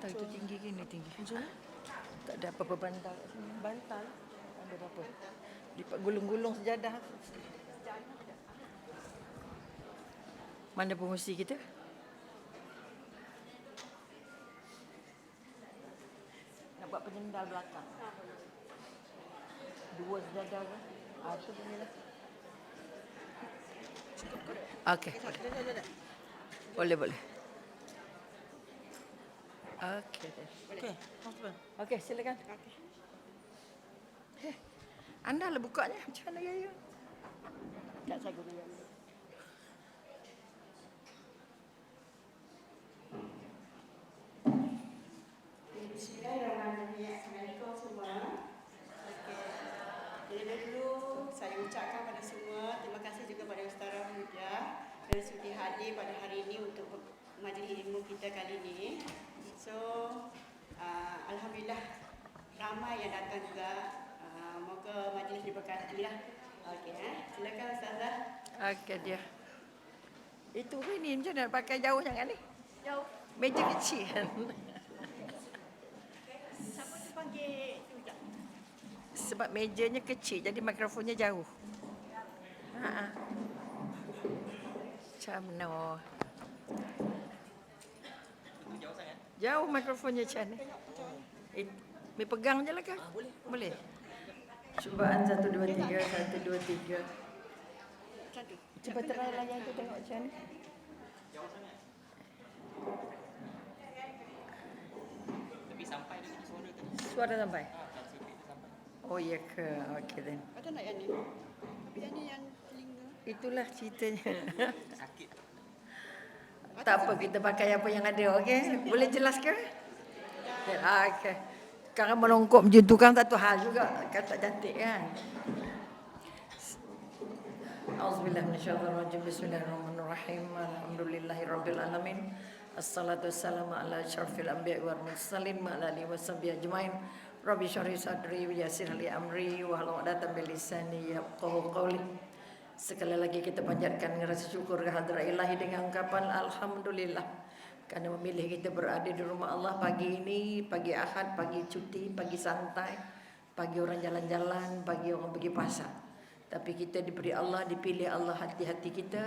Itu tinggi gini tinggi. Tak ada apa-apa bantal kat sini. Bantal? Tak ada apa-apa. Lipat gulung-gulung sejadah. Mana pengusi kita? Nak buat penyendal belakang. Dua sejadah kan? Itu punya. Okey. Boleh, boleh. Okey. Okey, Okey, silakan. Anda lah bukanya. Macam mana gaya? Tak saya guna. Bismillahirrahmanirrahim. Assalamualaikum semua. Okey. Jadi dulu saya ucapkan pada semua terima kasih juga pada Ustaz Rahmuda kerana sudi hadir pada hari ini untuk majlis ilmu kita kali ini. So, alhamdulillah ramai yang datang juga. Moga majlis diberkati lah. Okey, silakan Ustazah. Okey dia. Itu ni macam mana pakai jauh sangat ni? Jauh. Meja kecil kan? Siapa tu panggil tu tak? Sebab mejanya kecil jadi mikrofonnya jauh. Ha. Macam mana? Jauh sangat. Jauh mikrofonnya macam mana? Mi pegang je lah kan? Boleh. Cubaan 1 2 3 1 2 3. Satu. Cuba try layan tu tengok macam mana. Jauh sangat. Tapi sampai dengan suara tadi. Suara sampai? Transkrip tu sampai. Oh ya ke? Okey then. Ada nak yang ni? Tapi yang ni yang telinga. Itulah ceritanya. Sakit. Tak apa, kita pakai apa yang ada, okey? Boleh jelaskan? Okey. Sekarang melongkok macam tu kan satu hal juga. Kan tak cantik kan? Auzubillah minasyaitonirrajim. Bismillahirrahmanirrahim. Alhamdulillahirabbil alamin. Assalatu wassalamu ala asyrafil anbiya'i wal mursalin wa ala alihi washabbihi ajmain. Rabbi shrah sadri wa yassir li amri wa hlul 'uqdatam min lisani yafqahu qawli. Sekali lagi kita panjatkan rasa syukur kehadrat Ilahi dengan ungkapan alhamdulillah kerana memilih kita berada di rumah Allah pagi ini, pagi Ahad, pagi cuti, pagi santai, pagi orang jalan-jalan, pagi orang pergi pasar. Tapi kita diberi Allah, dipilih Allah hati-hati kita,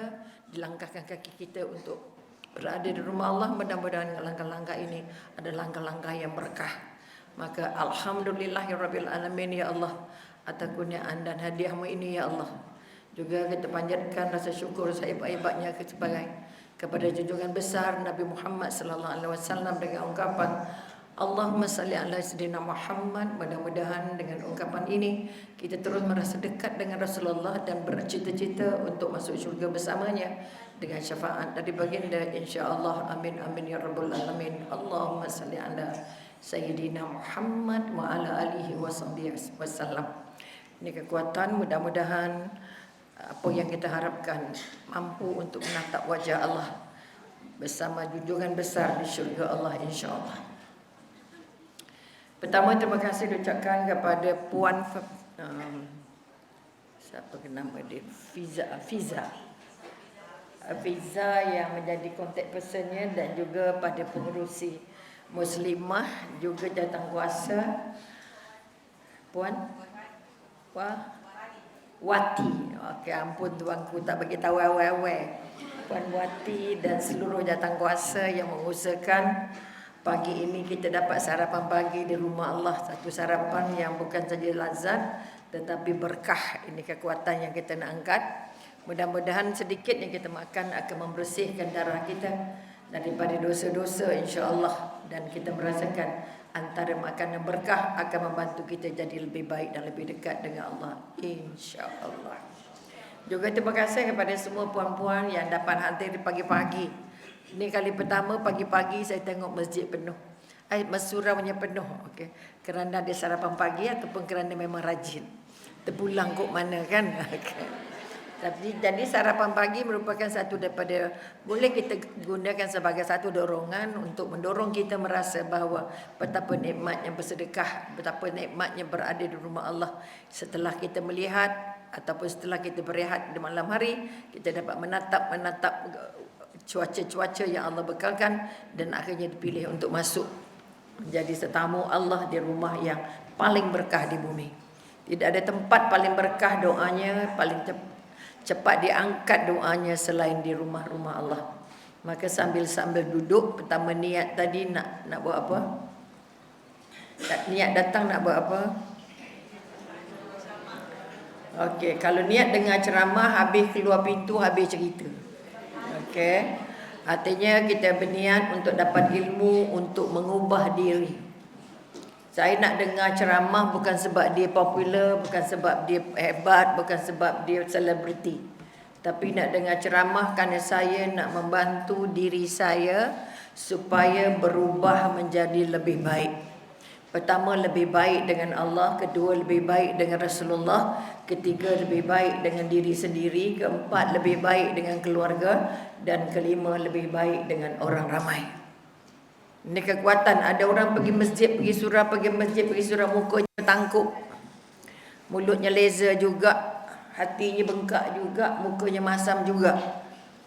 dilangkahkan kaki kita untuk berada di rumah Allah. Mudah-mudahan langkah-langkah ini adalah langkah-langkah yang berkah. Maka alhamdulillahirabbil alamin ya Allah atas kurniaan dan hadiahmu ini ya Allah. Juga kita panjatkan rasa syukur sehebat-hebatnya kepada junjungan besar Nabi Muhammad sallallahu alaihi wasallam dengan ungkapan Allahumma salli ala sayyidina Muhammad. Mudah-mudahan dengan ungkapan ini kita terus merasa dekat dengan Rasulullah dan bercita-cita untuk masuk syurga bersamanya dengan syafaat dari baginda insya-Allah. Amin amin ya rabbal alamin. Allahumma salli ala sayyidina Muhammad wa ala alihi wasallam. Ini kekuatan, mudah-mudahan apa yang kita harapkan mampu untuk menatap wajah Allah bersama junjungan besar di syurga Allah insya-Allah. Pertama, terima kasih diucapkan kepada Puan siapa nama dia? Fiza yang menjadi kontak personnya dan juga pada pengerusi Muslimah juga jawatankuasa Puan Wati. Okey, ampun tuanku tak bagi tahu awal-awal. Puan Wati dan seluruh jawatankuasa yang mengusahakan pagi ini kita dapat sarapan pagi di rumah Allah. Satu sarapan yang bukan saja lazat tetapi berkah. Ini kekuatan yang kita nak angkat. Mudah-mudahan sedikit yang kita makan akan membersihkan darah kita daripada dosa-dosa insya-Allah, dan kita merasakan antara makanan berkah akan membantu kita jadi lebih baik dan lebih dekat dengan Allah insya-Allah. Juga terima kasih kepada semua puan-puan yang dapat hadir di pagi-pagi. Ini kali pertama pagi-pagi saya tengok masjid penuh. Suraunya penuh. Okey. Kerana ada sarapan pagi ataupun kerana memang rajin. Terpulang kok mana kan? Tapi jadi sarapan pagi merupakan satu daripada boleh kita gunakan sebagai satu dorongan untuk mendorong kita merasa bahawa betapa nikmatnya bersedekah, betapa nikmatnya berada di rumah Allah. Setelah kita melihat ataupun setelah kita berehat di malam hari, kita dapat menatap cuaca-cuaca yang Allah bekalkan dan akhirnya dipilih untuk masuk menjadi tetamu Allah di rumah yang paling berkah di bumi. Tidak ada tempat paling berkah doanya, paling cepat diangkat doanya selain di rumah-rumah Allah. Maka sambil duduk, pertama niat tadi nak buat apa? Niat datang nak buat apa? Okey, kalau niat dengar ceramah, habis keluar pintu, habis cerita. Okey. Artinya kita berniat untuk dapat ilmu, untuk mengubah diri. Saya nak dengar ceramah bukan sebab dia popular, bukan sebab dia hebat, bukan sebab dia selebriti. Tapi nak dengar ceramah kerana saya nak membantu diri saya supaya berubah menjadi lebih baik. Pertama, lebih baik dengan Allah. Kedua, lebih baik dengan Rasulullah. Ketiga, lebih baik dengan diri sendiri. Keempat, lebih baik dengan keluarga. Dan kelima, lebih baik dengan orang ramai. Ini kekuatan. Ada orang pergi masjid, pergi surau, mukanya tangkup, mulutnya laser juga, hatinya bengkak juga, mukanya masam juga.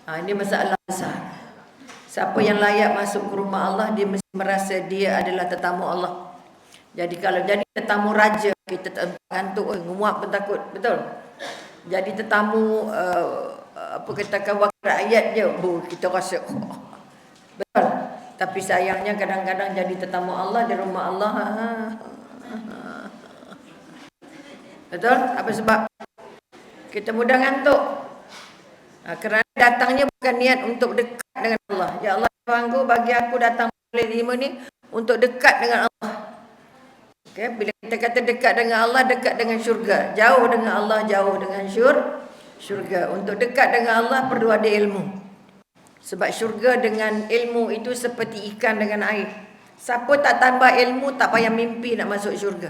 Ini masalah besar. Siapa yang layak masuk ke rumah Allah, dia mesti merasa dia adalah tetamu Allah. Jadi kalau jadi tetamu raja, kita ngantuk, nguap pun takut, betul? Jadi tetamu apa katakan wakil rakyat je, kita rasa betul. Tapi sayangnya kadang-kadang jadi tetamu Allah di rumah Allah. Betul? Apa sebab? Kita mudah ngantuk. Kerana datangnya bukan niat untuk dekat dengan Allah. Ya Allah, Tuhanku, bagi aku datang bulan 5 ni untuk dekat dengan Allah. Okay? Bila kita kata dekat dengan Allah, dekat dengan syurga. Jauh dengan Allah, jauh dengan syurga. Untuk dekat dengan Allah perlu ada ilmu. Sebab syurga dengan ilmu itu seperti ikan dengan air. Siapa tak tambah ilmu, tak payah mimpi nak masuk syurga.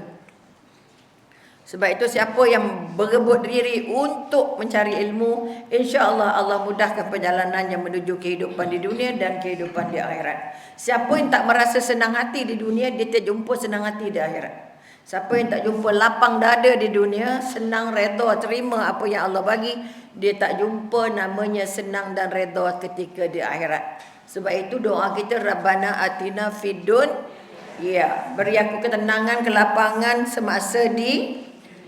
Sebab itu siapa yang berebut diri untuk mencari ilmu, insya-Allah Allah mudahkan perjalanannya menuju kehidupan di dunia dan kehidupan di akhirat. Siapa yang tak merasa senang hati di dunia, dia tak jumpa senang hati di akhirat. Siapa yang tak jumpa lapang dada di dunia, senang redha terima apa yang Allah bagi, dia tak jumpa namanya senang dan redha ketika di akhirat. Sebab itu doa kita, Rabbana atina fid dunya, beri aku ketenangan, kelapangan semasa di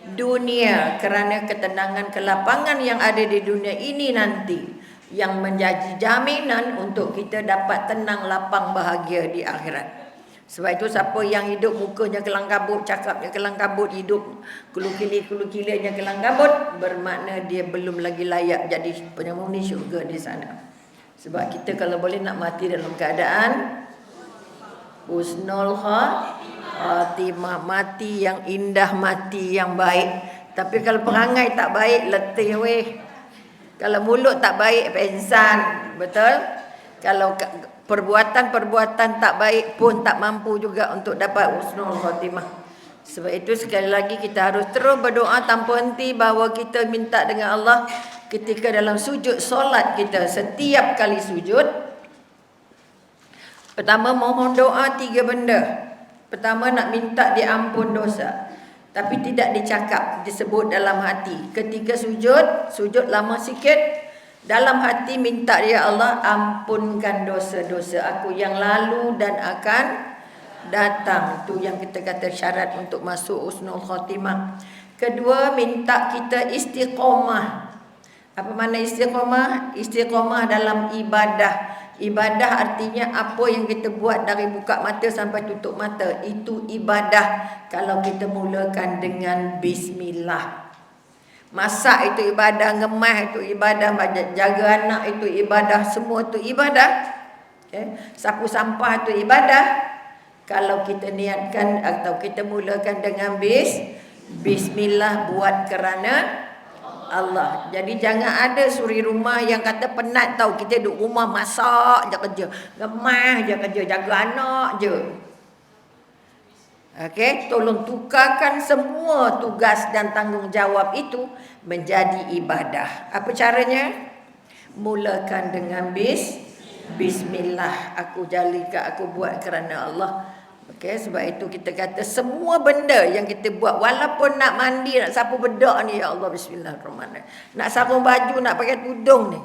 dunia, kerana ketenangan, kelapangan yang ada di dunia ini nanti yang menjadi jaminan untuk kita dapat tenang, lapang, bahagia di akhirat. Sebab itu siapa yang hidup mukanya kelang kabut, cakapnya kelang kabut, hidup kulu-kilirnya kelang kabut, bermakna dia belum lagi layak jadi penghuni syurga di sana. Sebab kita kalau boleh nak mati dalam keadaan husnul khatimah, mati yang indah, mati yang baik. Tapi kalau perangai tak baik, letih weh. Kalau mulut tak baik, pensan, betul? Kalau perbuatan tak baik pun tak mampu juga untuk dapat husnul khatimah. Sebab itu sekali lagi kita harus terus berdoa tanpa henti, bahawa kita minta dengan Allah ketika dalam sujud solat kita. Setiap kali sujud, pertama mohon doa 3 benda. Pertama, nak minta diampun dosa, tapi tidak dicakap, disebut dalam hati. Ketika sujud lama sikit, dalam hati minta, ya Allah, ampunkan dosa-dosa aku yang lalu dan akan datang. Itu yang kita kata syarat untuk masuk husnul khatimah. Kedua, minta kita istiqamah. Apa makna istiqamah? Istiqamah dalam ibadah. Ibadah artinya apa yang kita buat dari buka mata sampai tutup mata, itu ibadah. Kalau kita mulakan dengan bismillah. Masak itu ibadah, ngemas itu ibadah, jaga anak itu ibadah, semua itu ibadah. Okay? Sapu sampah itu ibadah. Kalau kita niatkan atau kita mulakan dengan bismillah, buat kerana Allah. Jadi jangan ada suri rumah yang kata penat tahu, kita duduk rumah masak je kerja, ngemas je kerja, jaga anak je. Okey, tolong tukarkan semua tugas dan tanggungjawab itu menjadi ibadah. Apa caranya? Mulakan dengan bismillah. Aku jalika, aku buat kerana Allah. Okey, sebab itu kita kata semua benda yang kita buat, walaupun nak mandi, nak sapu bedak ni, ya Allah, bismillahirrahmanirrahim. Nak sarung baju, nak pakai tudung ni,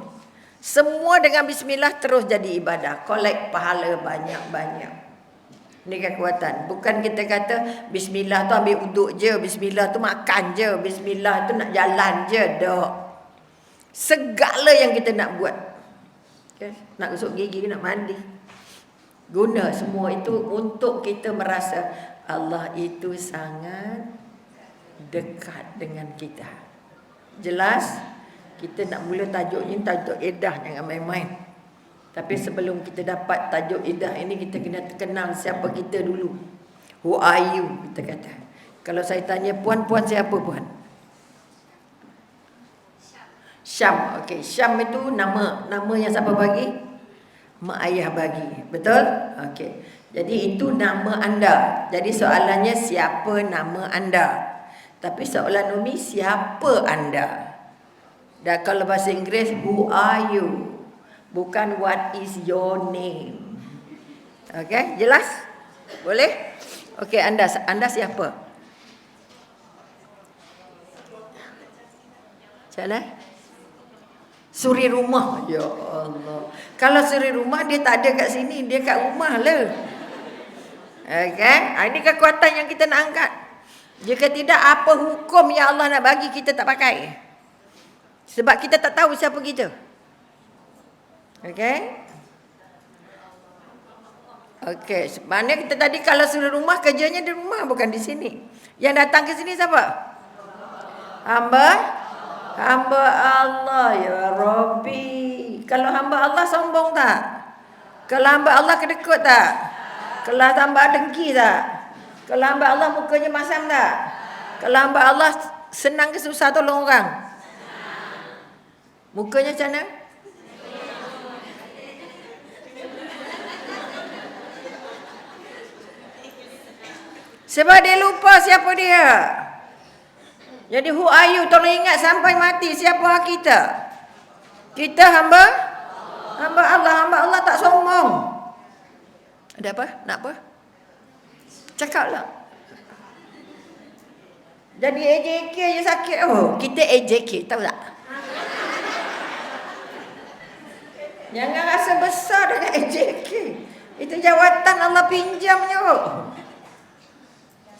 semua dengan bismillah terus jadi ibadah. Collect pahala banyak-banyak. Ini kekuatan. Bukan kita kata bismillah tu ambil uduk je, bismillah tu makan je, bismillah tu nak jalan je. Tak. Segala yang kita nak buat. Okay? Nak gosok gigi, nak mandi. Guna semua itu untuk kita merasa Allah itu sangat dekat dengan kita. Jelas? Kita nak mula tajuk ni, tajuk edah, jangan main-main. Tapi sebelum kita dapat tajuk edah ini, kita kena kenal siapa kita dulu. Who are you? Kita kata. Kalau saya tanya puan siapa puan? Syam. Okey, Syam itu nama yang siapa bagi? Mak ayah bagi. Betul? Okey. Jadi itu nama anda. Jadi soalannya siapa nama anda? Tapi soalan Umi, siapa anda? Dan kalau bahasa Inggeris, who are you? Bukan what is your name. Okey, jelas? Boleh? Okey, anda siapa? Jalan? Suri rumah. Ya Allah. Kalau suri rumah dia tak ada kat sini, dia kat rumah lah. Okey, ini kekuatan yang kita nak angkat. Jika tidak, apa hukum yang Allah nak bagi kita tak pakai? Sebab kita tak tahu siapa kita. Okey. Okey, mana kita tadi kalau suruh rumah, kerjanya di rumah bukan di sini. Yang datang ke sini siapa? Hamba Allah ya Rabbi. Kalau hamba Allah sombong tak? Kalau hamba Allah kedekut tak? Kalau hamba dengki tak? Kalau hamba Allah mukanya masam tak? Kalau hamba Allah senang ke susah tolong orang? Mukanya macam mana? Sebab dia lupa siapa dia. Jadi who are you? Tolong ingat sampai mati siapa kita. Kita hamba Allah. Hamba Allah tak sombong. Ada apa? Nak apa? Cakaplah. Jadi AJK je sakit. Oh, kita AJK, tahu tak? Jangan rasa besar dengan AJK. Itu jawatan Allah pinjamnya.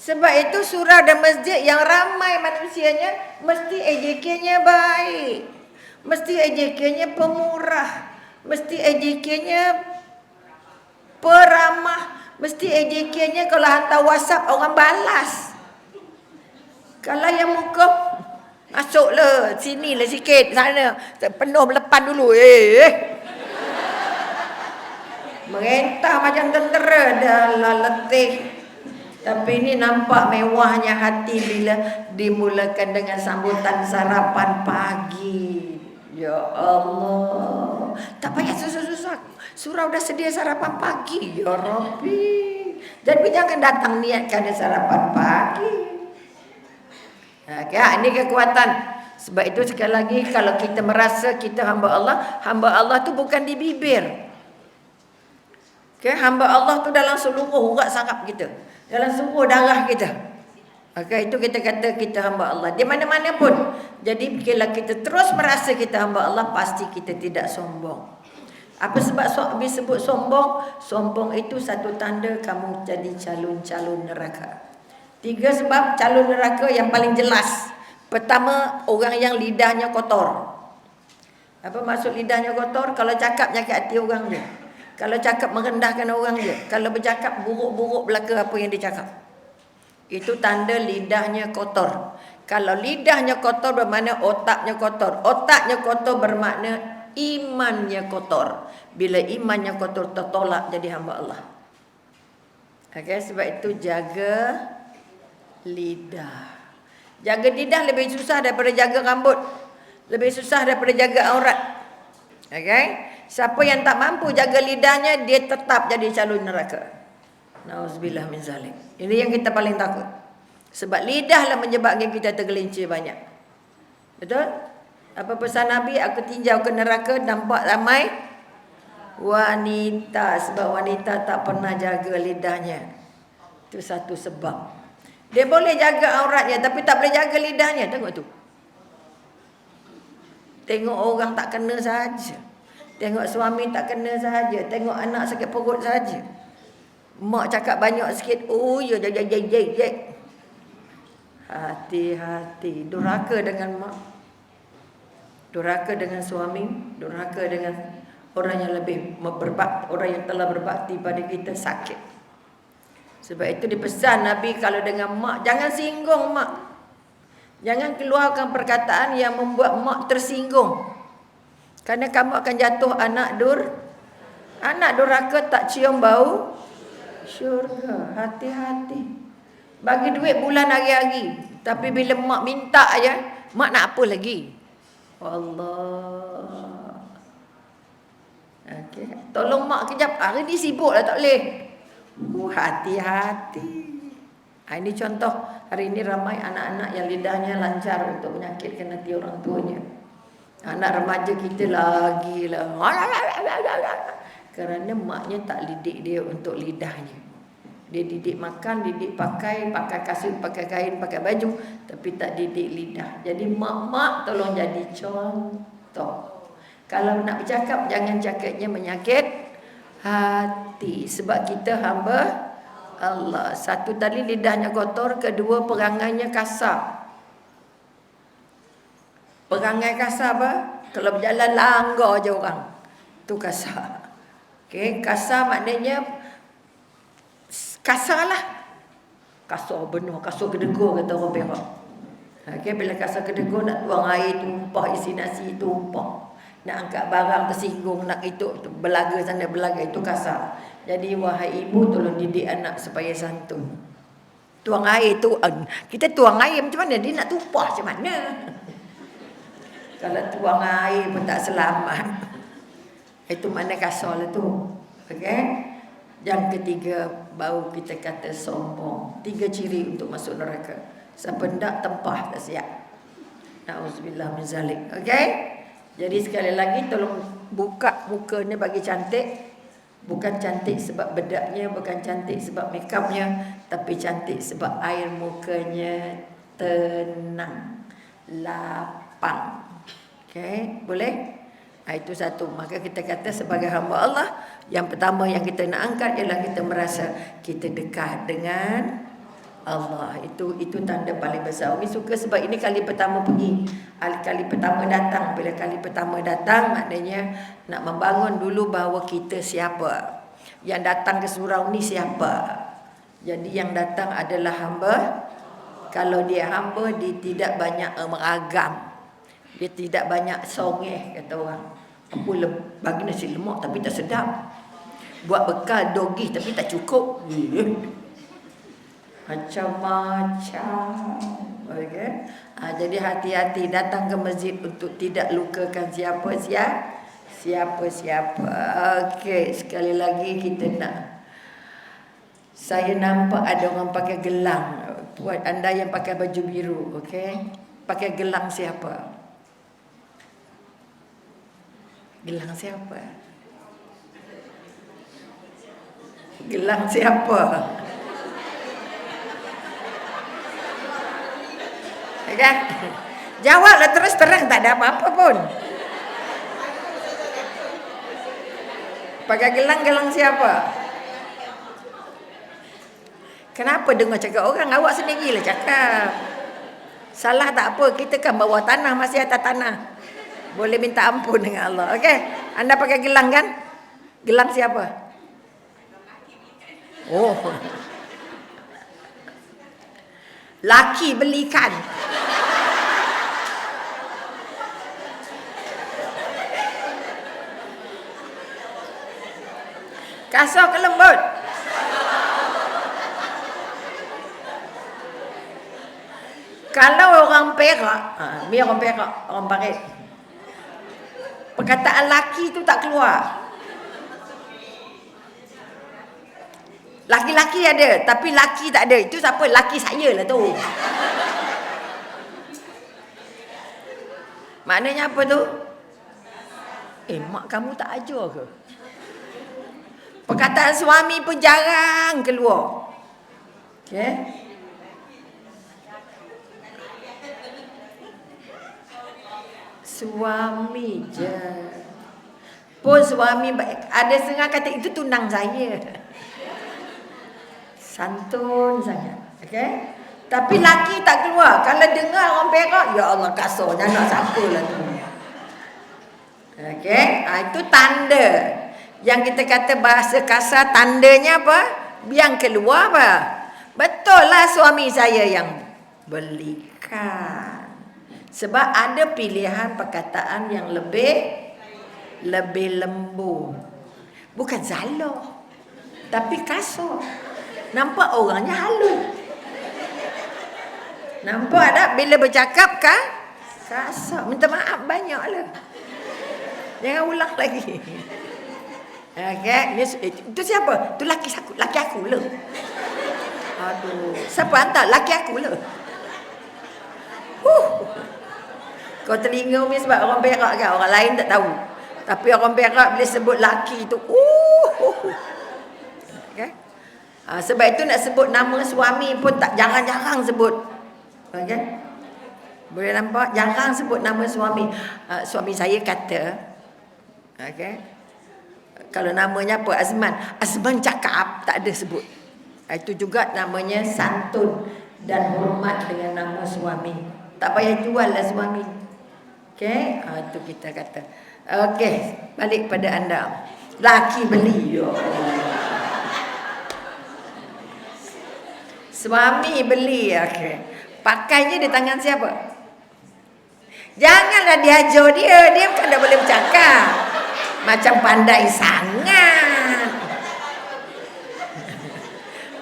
Sebab itu surau dan masjid yang ramai manusianya, mesti AJK-nya baik. Mesti AJK-nya pemurah. Mesti AJK-nya peramah. Mesti AJK-nya kalau hantar WhatsApp orang balas. Kalau yang muka, masuklah, sinilah sikit, sana. Penuh melepan dulu. Merentah macam tentera, dah letih. Tapi ini nampak mewahnya hati bila dimulakan dengan sambutan sarapan pagi. Ya Allah. Tak payah susah-susah. Surau dah sedia sarapan pagi. Ya Rabbi. Jadi jangan datang niatkan sarapan pagi. Ini kekuatan. Sebab itu sekali lagi kalau kita merasa kita hamba Allah tu bukan di bibir. Hamba Allah tu dalam seluruh urat saraf kita. Dalam seluruh darah kita. Itu kita kata kita hamba Allah. Di mana-mana pun. Jadi bila kita terus merasa kita hamba Allah, pasti kita tidak sombong. Apa sebab disebut sombong? Sombong itu satu tanda kamu jadi calon-calon neraka. 3 sebab calon neraka yang paling jelas. Pertama, orang yang lidahnya kotor. Apa maksud lidahnya kotor? Kalau cakap nyakit hati orang je. Kalau cakap merendahkan orang je. Kalau bercakap buruk-buruk belaka apa yang dia cakap. Itu tanda lidahnya kotor. Kalau lidahnya kotor bermakna otaknya kotor. Otaknya kotor bermakna imannya kotor. Bila imannya kotor tertolak jadi hamba Allah. Sebab itu jaga lidah. Jaga lidah lebih susah daripada jaga rambut. Lebih susah daripada jaga aurat. Siapa yang tak mampu jaga lidahnya, dia tetap jadi calon neraka. Nauzubillah min zalik. Ini yang kita paling takut. Sebab lidahlah menyebabkan kita tergelincir banyak. Betul? Apa pesan Nabi? Aku tinjau ke neraka, nampak ramai wanita. Sebab wanita tak pernah jaga lidahnya. Itu satu sebab. Dia boleh jaga auratnya, tapi tak boleh jaga lidahnya. Tengok tu. Tengok orang tak kena saja. Tengok suami tak kena sahaja. Tengok anak sakit perut sahaja. Mak cakap banyak sikit, oh ya jek. Hati-hati. Durhaka dengan mak, durhaka dengan suami, durhaka dengan orang yang lebih berbakti, orang yang telah berbakti pada kita sakit. Sebab itu dipesan Nabi kalau dengan mak, jangan singgung mak. Jangan keluarkan perkataan yang membuat mak tersinggung. Kerana kamu akan jatuh anak durhaka tak cium bau syurga. Hati-hati. Bagi duit bulan hari-hari, tapi bila mak minta aja, mak nak apa lagi? Allah. Okey, tolong mak kejap. Hari ni sibuk lah tak boleh. Hati-hati. Ini contoh. Hari ini ramai anak-anak yang lidahnya lancar untuk menyakitkan hati orang tuanya. Anak remaja kita lagi lah. Kerana maknya tak didik dia untuk lidahnya. Dia didik makan, didik pakai kasut, pakai kain, pakai baju, tapi tak didik lidah. Jadi mak-mak tolong jadi contoh. Kalau nak bercakap, jangan cakapnya menyakit hati. Sebab kita hamba Allah. Satu tadi lidahnya kotor, kedua perangainya kasar. Perangai kasar apa? Kalau berjalan langgar je orang. Tu kasar. Okey, kasar maknanya kasarlah. Kasar benar, kasar kedegor kata orang Perak. Okey, bila kasar kedegor nak tuang air tumpah, isi nasi tumpah. Nak angkat barang tersinggung, nak itu belaga sana belaga, itu kasar. Jadi wahai ibu, tolong didik anak supaya santun. Tuang air tu, kita tuang air macam mana? Dia nak tumpah macam mana? Kalau tuang air pun tak selamat. Itu mana kasar lah tu. Okey. Yang ketiga, baru kita kata sombong. 3 ciri untuk masuk neraka. Siapa hendak tempah tak siap. Na'udzubillah min zalik. Okey. Jadi sekali lagi tolong buka muka ni bagi cantik. Bukan cantik sebab bedaknya, bukan cantik sebab make upnya, tapi cantik sebab air mukanya tenang, lapang. Okey, boleh? Itu satu. Maka kita kata sebagai hamba Allah, yang pertama yang kita nak angkat ialah kita merasa kita dekat dengan Allah. Itu tanda paling besar. Umi suka sebab ini kali pertama pergi, kali pertama datang. Bila kali pertama datang, maknanya nak membangun dulu bahawa kita siapa, yang datang ke surau ni siapa. Jadi yang datang adalah hamba. Kalau dia hamba, dia tidak banyak meragam, dia tidak banyak songeh kata orang. Apa bagi nasi lemak tapi tak sedap, buat bekal dogih tapi tak cukup. Macam-macam. Okay? Jadi hati-hati datang ke masjid untuk tidak lukakan siapa-siapa. Okey, sekali lagi kita nak. Saya nampak ada orang pakai gelang. Buat anda yang pakai baju biru, okey? Pakai gelang siapa? Gelang siapa? Gelang siapa? Kan? Jawablah terus terang, tak ada apa-apa pun. Pakai gelang siapa? Kenapa dengar cakap orang? Awak sendirilah cakap. Salah tak apa, kita kan bawah tanah, masih atas tanah. Boleh minta ampun dengan Allah. Okey, anda pakai gelang kan? Gelang siapa? Oh. Laki belikan. Kasar ke lembut? Kalau orang Perak, ni orang Perak, orang Paris, perkataan laki tu tak keluar. Laki-laki ada, tapi laki tak ada. Itu siapa? Laki saya lah tu. Maknanya apa tu? Mak kamu tak ajar ke? Perkataan suami pun jarang keluar. Okay? Suami je. Pun suami baik. Ada setengah kata itu tunang saya. Santun sangat. Okey. Tapi laki tak keluar. Kalau dengar orang Perak, ya Allah kasarnya nak siapa lah tu. Okey. Itu tanda. Yang kita kata bahasa kasar, tandanya apa? Biang keluar apa? Betul lah suami saya yang belikan. Sebab ada pilihan perkataan yang lebih lembut. Bukan zalah, tapi kasar. Nampak orangnya halus. Nampak tak bila bercakap kan? Kasar. Minta maaf banyaklah. Jangan ulang lagi. Okey, itu siapa? Tu laki aku lah. Aduh, siapa hantar? Laki aku lah. Kau telinga ni sebab orang Perak kan, orang lain tak tahu. Tapi orang Perak bila sebut laki tu, okay? Sebab itu nak sebut nama suami pun tak, jarang-jarang sebut. Okay? Boleh nampak? Jarang sebut nama suami. Suami saya kata, okay? Kalau namanya apa? Azman cakap, tak ada sebut. Itu juga namanya santun dan hormat dengan nama suami. Tak payah jual lah suami. Okey, itu kita kata. Okey, balik pada anda. Laki beli. Ya Allah. Suami beli. Okey. Pakainya di tangan siapa? Janganlah diajar dia. Dia bukan tak boleh bercakap. Macam pandai sangat.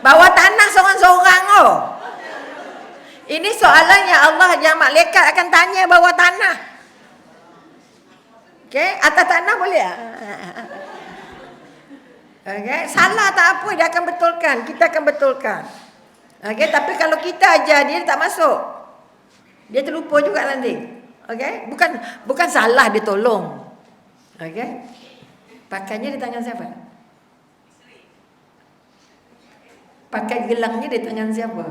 Bawa tanah seorang-seorang oh. Ini soalan yang Allah, yang malaikat akan tanya bawah tanah. Okey, atas tanah boleh tak? Okey, salah tak apa, dia akan betulkan. Kita akan betulkan. Okey, tapi kalau kita ajar dia tak masuk. Dia terlupa juga nanti. Okey, bukan salah dia tolong. Okey. Pakainya di tangan siapa? Pakai gelangnya di tangan siapa?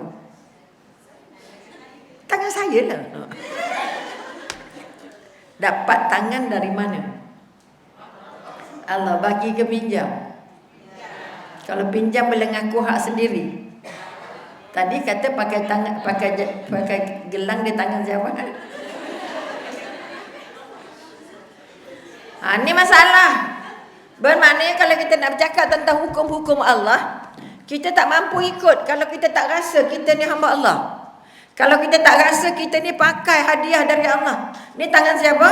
Tangan saya lah. Dapat tangan dari mana? Allah bagi ke pinjam. Kalau pinjam boleh ngaku hak sendiri. Tadi kata pakai tangan, pakai gelang di tangan siapa? Ini masalah. Bermaknanya kalau kita nak bercakap tentang hukum-hukum Allah, kita tak mampu ikut kalau kita tak rasa kita ni hamba Allah. Kalau kita tak rasa kita ni pakai hadiah dari Allah. Ni tangan siapa?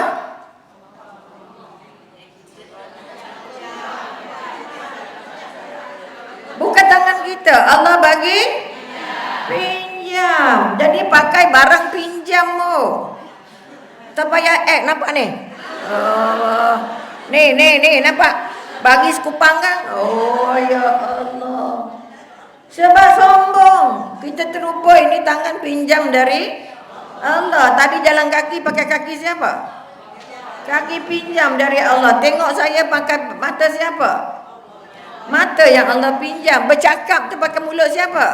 Bukan tangan kita. Allah bagi pinjam. Jadi pakai barang pinjam tu. Tak payah nampak ni. Ni nampak. Bagi sekupang kan? Oh ya Allah. Sebab sombong. Kita terlupa ini tangan pinjam dari Allah. Tadi jalan kaki pakai kaki siapa? Kaki pinjam dari Allah. Tengok saya pakai mata siapa? Mata yang Allah pinjam. Bercakap tu pakai mulut siapa?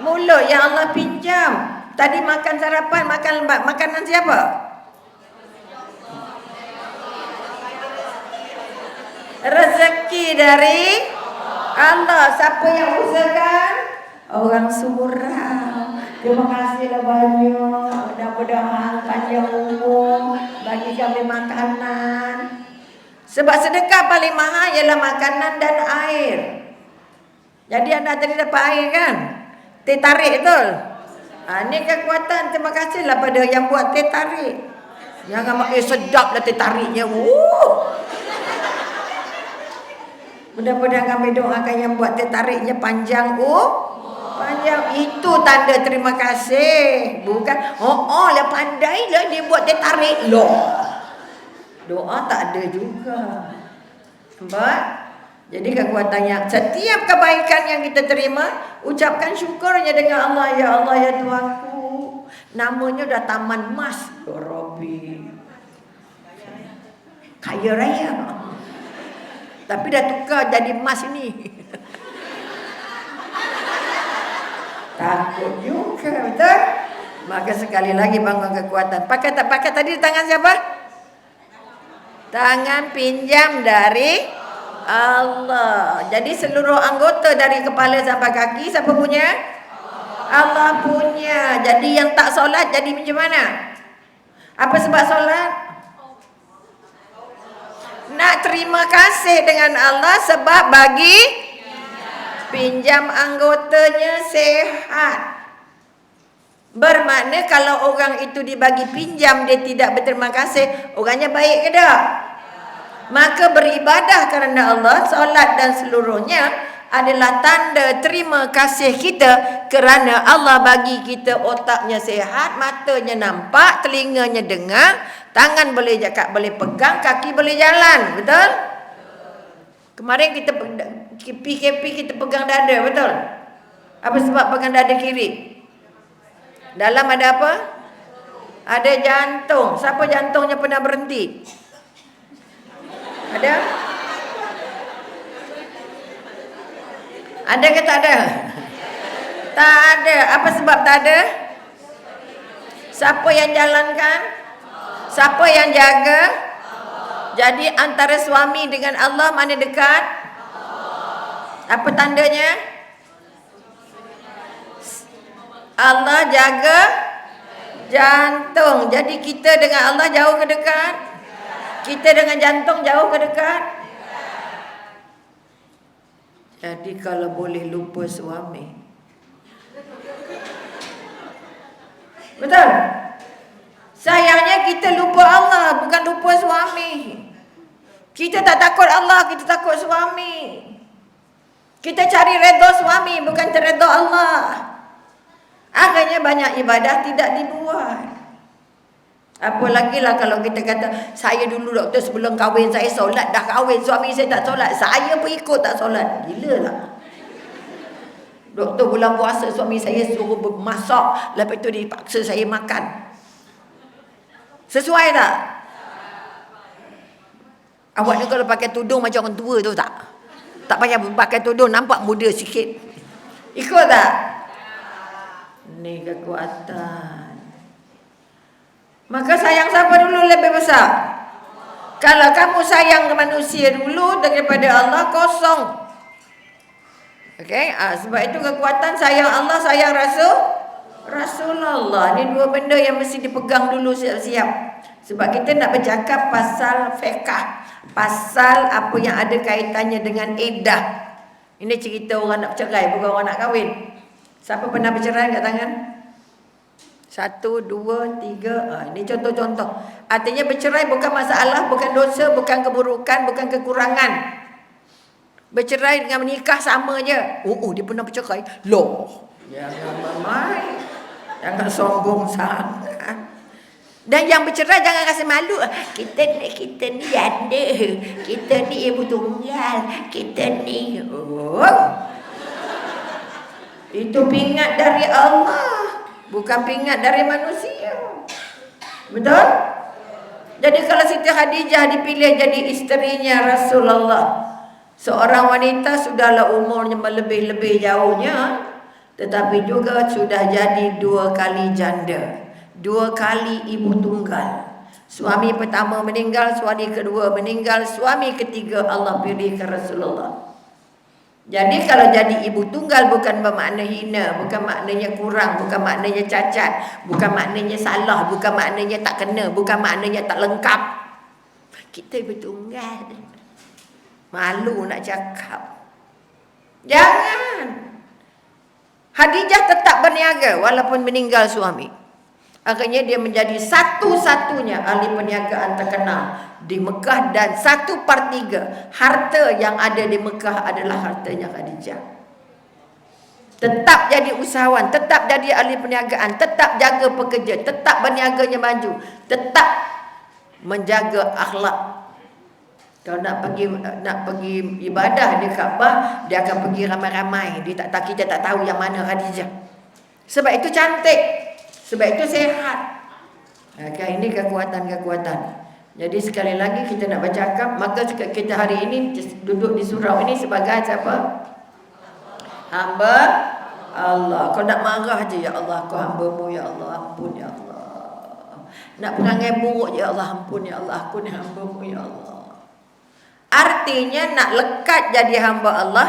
Mulut yang Allah pinjam. Tadi makan sarapan, makan makanan siapa? Rezeki dari Allah. Siapa yang usahakan? Orang surau. Terima kasihlah banyak. Mudah-mudahan panjang umur bagi kami makanan. Sebab sedekah paling mahal ialah makanan dan air. Jadi anda tadi dapat air kan? Teh tarik betul? Ini kekuatan. Terima kasihlah pada yang buat teh tarik. Jangan sedaplah teh tariknya. Mudah-mudahan kami doakan yang buat teh tariknya panjang panjang. Itu tanda terima kasih. Bukan lah pandai lah dia buat teh tarik loh. Doa tak ada juga. Nampak? Jadi kekuatannya setiap kebaikan yang kita terima, ucapkan syukurnya dengan Allah. Ya Allah ya Tuhanku, namanya dah Taman Mas ya Rabbi. Kaya raya. Tapi dah tukar jadi emas ini. Takut juga, betul? Maka sekali lagi bangun kekuatan. Pakai tak pakai tadi tangan siapa? Tangan pinjam dari Allah. Jadi seluruh anggota dari kepala sampai kaki siapa punya? Allah punya. Jadi yang tak solat jadi macam mana? Apa sebab solat? Nak terima kasih dengan Allah sebab bagi pinjam anggotanya sehat. Bermakna kalau orang itu dibagi pinjam dia tidak berterima kasih, orangnya baik ke tak? Maka beribadah kerana Allah, solat dan seluruhnya adalah tanda terima kasih kita kerana Allah bagi kita otaknya sehat, matanya nampak, telinganya dengar, tangan boleh cakap, boleh pegang, kaki boleh jalan, betul? Kemarin kita PKP kita pegang dada, betul? Apa sebab pegang dada kiri? Dalam ada apa? Ada jantung. Siapa jantungnya pernah berhenti? Ada? Ada ke tak ada? Tak ada. Apa sebab tak ada? Siapa yang jalankan? Siapa yang jaga? Jadi antara suami dengan Allah mana dekat? Apa tandanya? Allah jaga jantung. Jadi kita dengan Allah jauh ke dekat? Kita dengan jantung jauh ke dekat? Jadi kalau boleh lupa suami. Betul? Sayangnya kita lupa Allah, bukan lupa suami. Kita tak takut Allah, kita takut suami. Kita cari redha suami, bukan redha Allah. Akhirnya banyak ibadah tidak dibuat. Apalagi lah kalau kita kata, saya dulu doktor sebelum kahwin saya solat, dah kahwin suami saya tak solat, saya pun ikut tak solat. Gila lah. Doktor bulan puasa suami saya suruh masak, lepas tu dipaksa saya makan. Sesuai tak? Awak ni kalau pakai tudung macam orang tua tu tak? Tak payah pakai tudung, nampak muda sikit. Ikut tak? Ni kekuatan. Maka sayang siapa dulu lebih besar? Kalau kamu sayang ke manusia dulu daripada Allah, kosong. Okey, sebab itu kekuatan sayang Allah, sayang Rasulullah. Ni dua benda yang mesti dipegang dulu siap-siap. Sebab kita nak bercakap pasal fiqh, pasal apa yang ada kaitannya dengan iddah. Ini cerita orang nak bercerai, bukan orang nak kahwin. Siapa pernah bercerai kat tangan? 1, 2, 3. Ini contoh-contoh. Artinya bercerai bukan masalah, bukan dosa, bukan keburukan, bukan kekurangan. Bercerai dengan menikah sama je. Dia pernah bercerai. Loh, jangan main. Jangan sombong sangat. Dan yang bercerai jangan rasa malu. Kita ni janda. Kita ni ibu tunggal. Kita ni. Itu pingat dari Allah, bukan pingat dari manusia. Betul? Jadi kalau Siti Khadijah dipilih jadi isterinya Rasulullah, seorang wanita sudahlah umurnya melebih-lebih jauhnya, tetapi juga sudah jadi 2 kali janda, 2 kali ibu tunggal. Suami pertama meninggal, suami kedua meninggal, suami ketiga Allah pilih ke Rasulullah. Jadi kalau jadi ibu tunggal bukan bermakna hina, bukan maknanya kurang, bukan maknanya cacat, bukan maknanya salah, bukan maknanya tak kena, bukan maknanya tak lengkap. Kita ibu tunggal. Malu nak cakap. Jangan. Khadijah tetap berniaga walaupun meninggal suami. Akhirnya dia menjadi satu-satunya ahli perniagaan terkenal di Mekah, dan 1/3 harta yang ada di Mekah adalah hartanya Khadijah. Tetap jadi usahawan, tetap jadi ahli perniagaan, tetap jaga pekerja, tetap berniaganya maju, tetap menjaga akhlak. Kalau nak pergi ibadah di Kaabah, dia akan pergi ramai-ramai. Kita tak tahu yang mana Khadijah. Sebab itu cantik. Sebab itu sehat. Ini kekuatan-kekuatan. Jadi sekali lagi kita nak bercakap, maka kita hari ini duduk di surau ini sebagai siapa? Hamba Allah. Kau nak marah je, ya Allah, kau hamba-Mu, ya Allah, ampun ya Allah. Nak perangai buruk, ya Allah, ampun ya Allah, aku ni hamba-Mu, ya Allah. Artinya nak lekat jadi hamba Allah,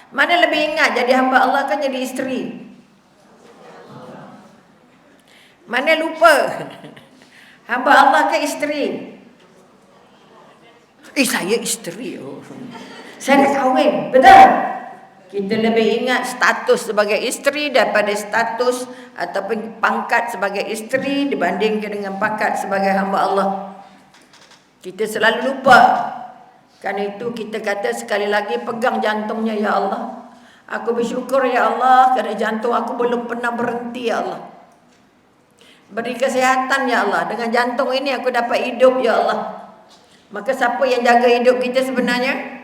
mana lebih ingat jadi hamba Allah kan jadi isteri? Mana lupa? Hamba Allah ke isteri? Saya isteri. Saya dah kahwin. Betul? Kita lebih ingat status sebagai isteri daripada status ataupun pangkat sebagai isteri dibandingkan dengan pangkat sebagai hamba Allah. Kita selalu lupa. Kerana itu kita kata sekali lagi, pegang jantungnya ya Allah. Aku bersyukur ya Allah kerana jantung aku belum pernah berhenti ya Allah. Beri kesihatan ya Allah. Dengan jantung ini aku dapat hidup ya Allah. Maka siapa yang jaga hidup kita sebenarnya?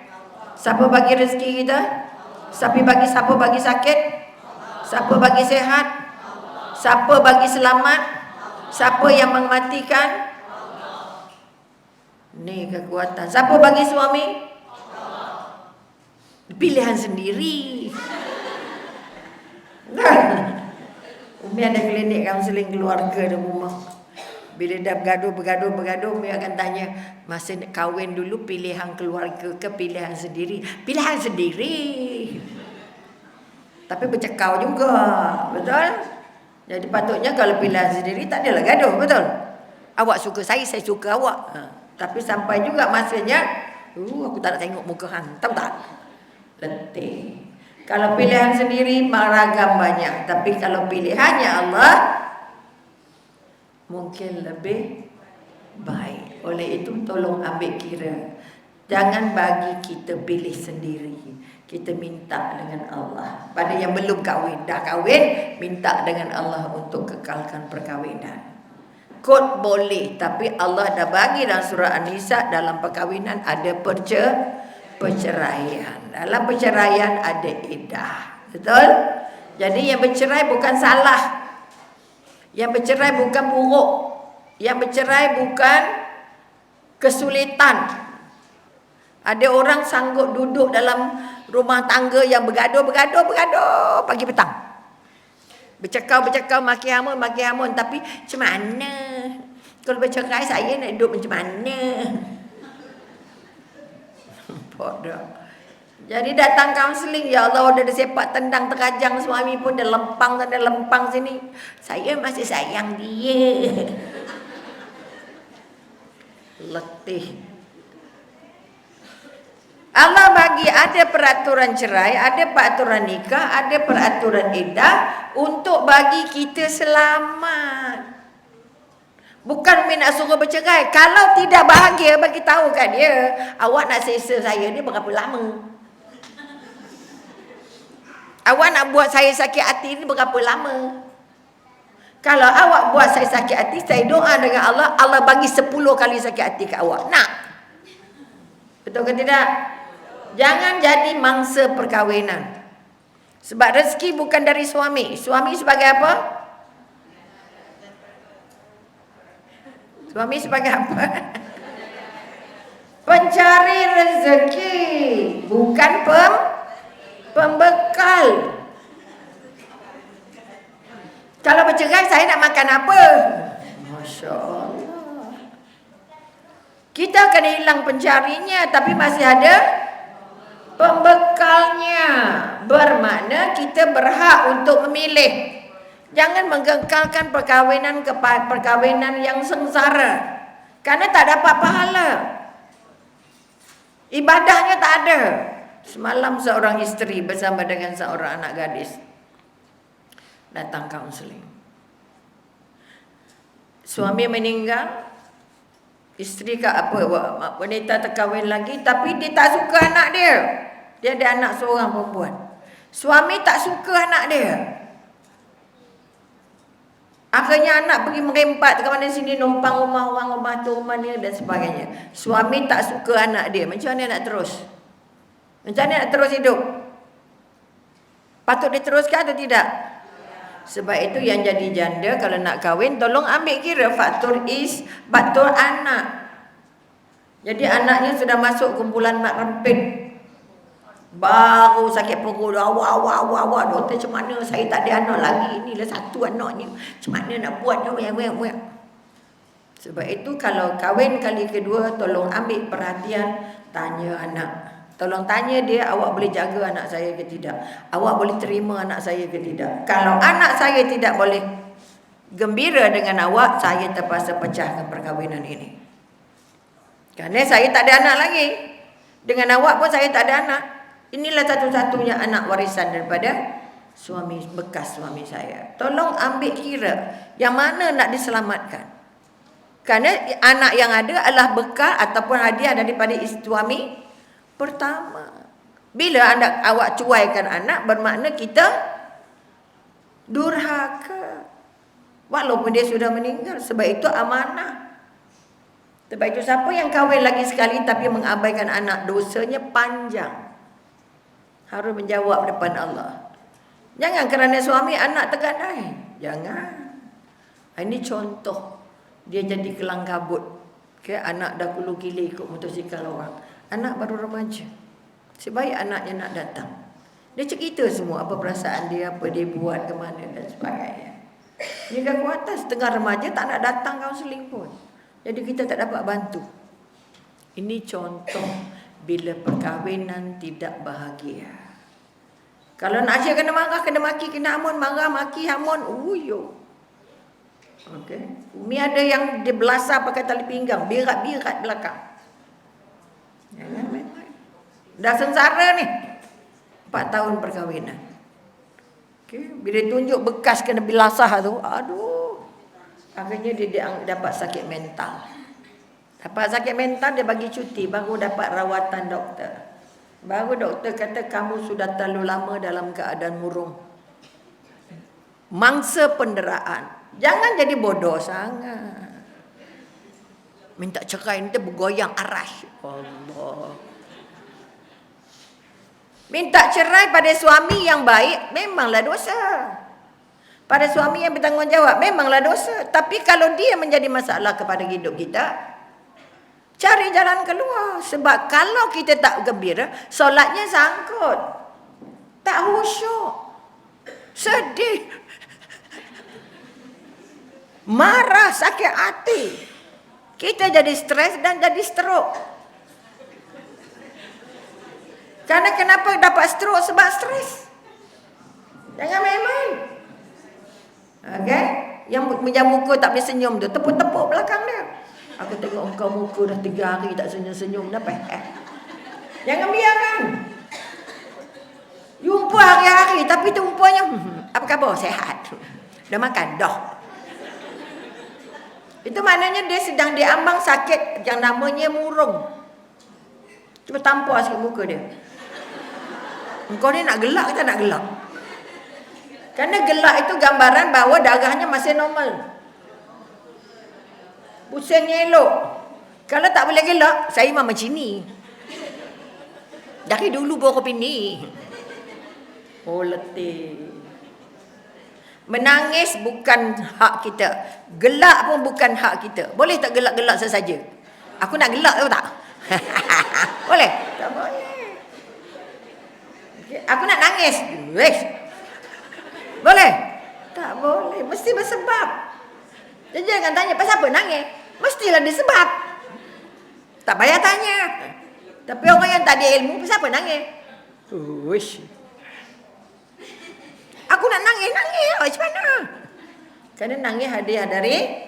Siapa bagi rezeki kita? Siapa bagi sakit? Siapa bagi sehat? Siapa bagi selamat? Siapa yang mematikan? Ni kekuatan. Siapa bagi suami? Pilihan sendiri. Umi ada klinik kaunseling keluarga di rumah. Bila dah bergaduh, Umi akan tanya, masa kahwin dulu pilihan keluarga ke pilihan sendiri? Pilihan sendiri. Tapi bercakap juga, betul? Jadi patutnya kalau pilihan sendiri tak adalah gaduh, betul? Awak suka saya suka awak. Tapi sampai juga masanya, aku tak nak tengok muka hang, tahu tak? Letih. Kalau pilihan sendiri beragam banyak, tapi kalau pilihannya Allah mungkin lebih baik. Oleh itu tolong ambil kira. Jangan bagi kita pilih sendiri. Kita minta dengan Allah. Pada yang belum kahwin, dah kahwin, minta dengan Allah untuk kekalkan perkahwinan. Kod boleh, tapi Allah dah bagi dalam surah An-Nisa, dalam perkahwinan ada perceraian. Dalam perceraian ada iddah. Betul? Jadi yang bercerai bukan salah. Yang bercerai bukan buruk. Yang bercerai bukan kesulitan. Ada orang sanggup duduk dalam rumah tangga yang bergaduh pagi petang. Bercakap, maki hamun. Tapi macam mana? Kalau bercerai saya nak duduk macam mana? Bodoh. Jadi datang kaunseling, ya Allah dah sepak tendang terajang suami pun dah lempang sini. Saya masih sayang dia. Letih. Allah bagi ada peraturan cerai, ada peraturan nikah, ada peraturan iddah untuk bagi kita selamat. Bukan Umi nak suruh bercerai. Kalau tidak bahagia, bagi tahu kat dia, awak nak seksa saya ni berapa lama? Awak nak buat saya sakit hati ni berapa lama? Kalau awak buat saya sakit hati, saya doa dengan Allah, Allah bagi 10 kali sakit hati kat awak. Nak? Betul ke tidak? Jangan jadi mangsa perkahwinan. Sebab rezeki bukan dari suami. Suami sebagai apa? Suami sebagai apa? Pencari rezeki, bukan pembekal. Kalau bercerai, saya nak makan apa? Masya Allah. Kita akan hilang pencarinya, tapi masih ada pembekalnya. Bermakna kita berhak untuk memilih. Jangan menggekalkan perkahwinan ke perkahwinan yang sengsara. Karena tak dapat pahala. Ibadahnya tak ada. Semalam seorang isteri bersama dengan seorang anak gadis datang kaunseling. Suami meninggal, isteri wanita terkahwin lagi, tapi dia tak suka anak dia. Dia ada anak seorang perempuan. Suami tak suka anak dia. Akhirnya anak pergi merempat ke mana sini, numpang rumah orang, rumah tu, rumah ni dan sebagainya. Suami tak suka anak dia. Macam mana nak terus? Macam mana nak terus hidup? Patut diteruskan atau tidak? Sebab itu yang jadi janda kalau nak kahwin, tolong ambil kira faktor anak. Jadi anaknya sudah masuk kumpulan mak rempit, baru sakit perut, awak doktor macam mana, saya tak ada anak lagi, inilah satu anaknya, macam mana nak buatnya. Sebab itu kalau kahwin kali kedua, tolong ambil perhatian, tanya anak. Tolong tanya dia, awak boleh jaga anak saya ke tidak? Awak boleh terima anak saya ke tidak? Kalau anak saya tidak boleh gembira dengan awak, saya terpaksa pecahkan perkahwinan ini. Kerana saya tak ada anak lagi. Dengan awak pun saya tak ada anak. Inilah satu-satunya anak warisan daripada suami, bekas suami saya. Tolong ambil kira yang mana nak diselamatkan. Kerana anak yang ada adalah bekal ataupun hadiah daripada suami pertama. Bila awak cuaikan anak, bermakna kita durhaka. Walaupun dia sudah meninggal. Sebab itu amanah. Sebab itu siapa yang kahwin lagi sekali tapi mengabaikan anak, dosanya panjang. Harus menjawab depan Allah. Jangan kerana suami anak tergadai. Jangan. Ini contoh. Dia jadi kelang kabut. Anak dah kulu gila ikut motosikal orang. Anak baru remaja. Sebaik anaknya nak datang. Dia cerita semua apa perasaan dia, apa dia buat, ke mana dan sebagainya. Dia dah kuat atas, setengah remaja tak nak datang kaunseling pun. Jadi kita tak dapat bantu. Ini contoh bila perkahwinan tidak bahagia. Kalau nak asyik kena marah, kena maki, kena hamun, marah, maki, hamun, uyo. Okey. Umi ada yang dia belasah pakai tali pinggang, birat-birat belakang. Jangan main-main. Dah sengsara ni. 4 tahun perkahwinan. Okey, bila tunjuk bekas kena belasah tu, aduh. Akhirnya dia dapat sakit mental. Dapat sakit mental, dia bagi cuti, baru dapat rawatan doktor. Baru doktor kata kamu sudah terlalu lama dalam keadaan murung. Mangsa penderaan. Jangan jadi bodoh sangat. Minta cerai nanti bergoyang aras. Allah. Minta cerai pada suami yang baik memanglah dosa. Pada suami yang bertanggungjawab memanglah dosa. Tapi kalau dia menjadi masalah kepada hidup kita, cari jalan keluar. Sebab kalau kita tak gembira, solatnya sangkut. Tak khusyuk. Sedih. Marah, sakit hati. Kita jadi stres dan jadi stroke. Karena kenapa dapat stroke? Sebab stres. Jangan main-main. Okay? Yang pinjam muka tak boleh senyum tu, tepuk-tepuk belakang dia. Aku tengok engkau muka dah 3 hari tak senyum-senyum. Dah jangan biarkan. Jumpa hari-hari tapi tumpanya, apa khabar? Sehat. Dah makan? Dah. Itu maknanya dia sedang diambang sakit yang namanya murung. Cuba tampar sikit muka dia. Engkau ni nak gelak ke tak nak gelak? Kerana gelak itu gambaran bahawa darahnya masih normal. Pusingnya elok. Kalau tak boleh gelak, saya memang macam ni. Dari dulu baru ini. Oh letih. Menangis bukan hak kita. Gelak pun bukan hak kita. Boleh tak gelak-gelak sesaja? Aku nak gelak tahu tak? Boleh? Tak boleh. Okay. Aku nak nangis. Boleh? Tak boleh. Mesti bersebab. Jadi jangan tanya, pasal apa nangis? Mestilah ada sebab. Tak payah tanya. Tapi orang yang tak ada ilmu, pasal apa nangis? Uish. Aku nak nangis. Macam mana? Kerana nangis hadiah dari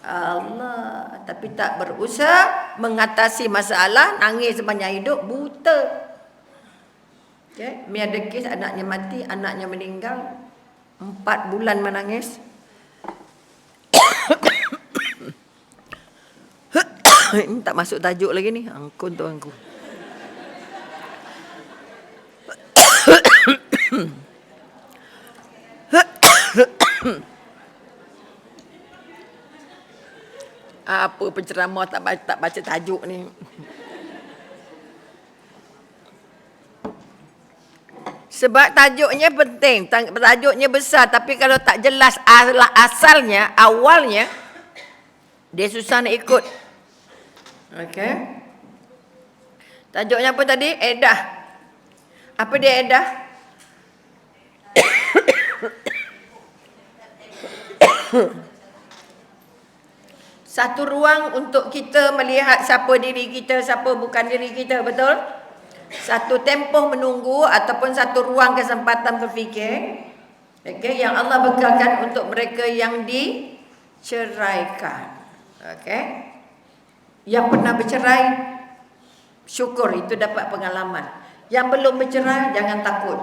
Allah. Tapi tak berusaha mengatasi masalah. Nangis sepanjang hidup, buta. Okay. Mi ada kes anaknya mati, anaknya meninggal. 4 bulan menangis. Ini tak masuk tajuk lagi ni. Angkun tuanku. Apa penceramah tak baca tajuk ni. Sebab tajuknya penting, tajuknya besar, tapi kalau tak jelas asalnya, awalnya, dia susah nak ikut. Okey. Tajuknya apa tadi? Edah. Apa dia edah? Satu ruang untuk kita melihat siapa diri kita, siapa bukan diri kita, betul? Satu tempoh menunggu ataupun satu ruang kesempatan berfikir, okay, yang Allah bekalkan untuk mereka yang diceraikan. Okay. Yang pernah bercerai, syukur itu dapat pengalaman. Yang belum bercerai, jangan takut.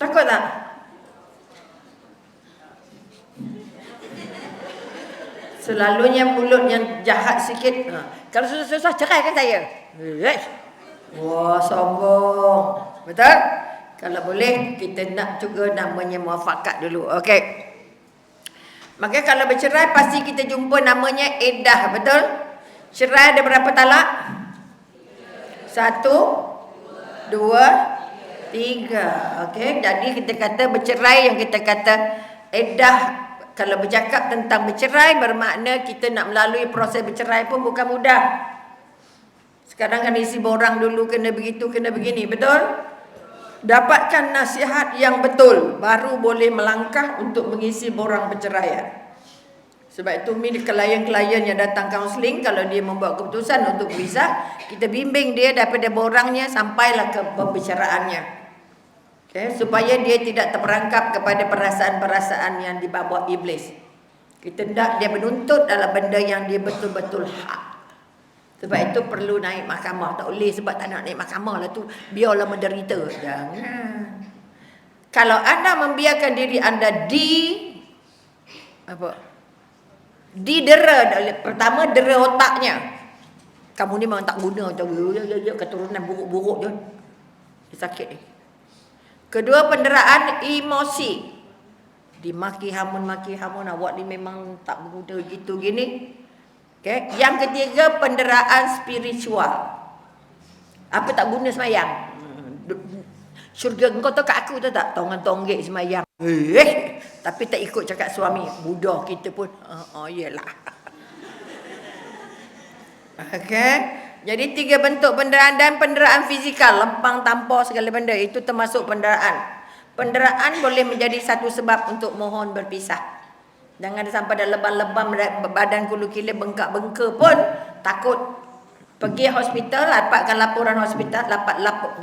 Takut tak? Selalunya mulut yang jahat sikit. Kalau susah-susah ceraikan saya. Wah, sombong. Betul? Kalau boleh kita nak juga namanya muafakat dulu. Okey. Maka kalau bercerai pasti kita jumpa namanya iddah, betul? Cerai ada berapa talak? 1, 2, 3. Okey, jadi kita kata bercerai, yang kita kata iddah. Kalau bercakap tentang bercerai, bermakna kita nak melalui proses bercerai pun bukan mudah. Sekarang kan isi borang dulu, kena begitu, kena begini, betul? Dapatkan nasihat yang betul, baru boleh melangkah untuk mengisi borang perceraian. Sebab itu klien-klien yang datang kaunseling, kalau dia membuat keputusan untuk berpisah, kita bimbing dia daripada borangnya sampailah ke pembicaraannya. Okay, supaya dia tidak terperangkap kepada perasaan-perasaan yang dibawa iblis. Kita hendak dia menuntut dalam benda yang dia betul-betul hak. Sebab itu perlu naik mahkamah. Tak boleh sebab tak nak naik mahkamah lah tu, biarlah menderita. Jangan. Kalau anda membiarkan diri anda didera, pertama dera otaknya. Kamu ni memang tak guna, keturunan buruk-buruk je. Dia sakit ni. Kedua, penderaan emosi. Dimaki hamun, awak ni memang tak berguna gitu gini. Okay. Yang ketiga, penderaan spiritual. Apa tak guna semayang? Syurga engkau tahu kat aku tahu tak? Tonggek semayang. Tapi tak ikut cakap suami. Budak kita pun. Yelah. Okay. Jadi 3 bentuk penderaan, dan penderaan fizikal, lempang, tampar, segala benda, itu termasuk penderaan. Penderaan boleh menjadi satu sebab untuk mohon berpisah. Jangan sampai dah lebam-lebam badan kulu kila bengkak-bengkak pun takut. Pergi hospital, dapatkan laporan hospital,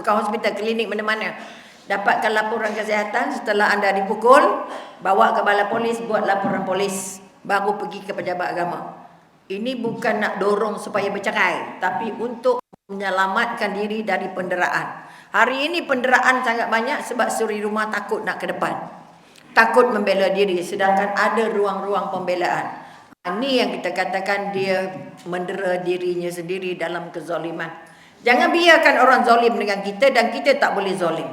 bukan hospital, klinik mana-mana. Dapatkan laporan kesihatan, setelah anda dipukul, bawa ke balai polis, buat laporan polis, baru pergi ke pejabat agama. Ini bukan nak dorong supaya bercerai, tapi untuk menyelamatkan diri dari penderaan. Hari ini penderaan sangat banyak sebab suri rumah takut nak ke depan. Takut membela diri, sedangkan ada ruang-ruang pembelaan. Ini yang kita katakan dia mendera dirinya sendiri dalam kezaliman. Jangan biarkan orang zalim dengan kita dan kita tak boleh zalim.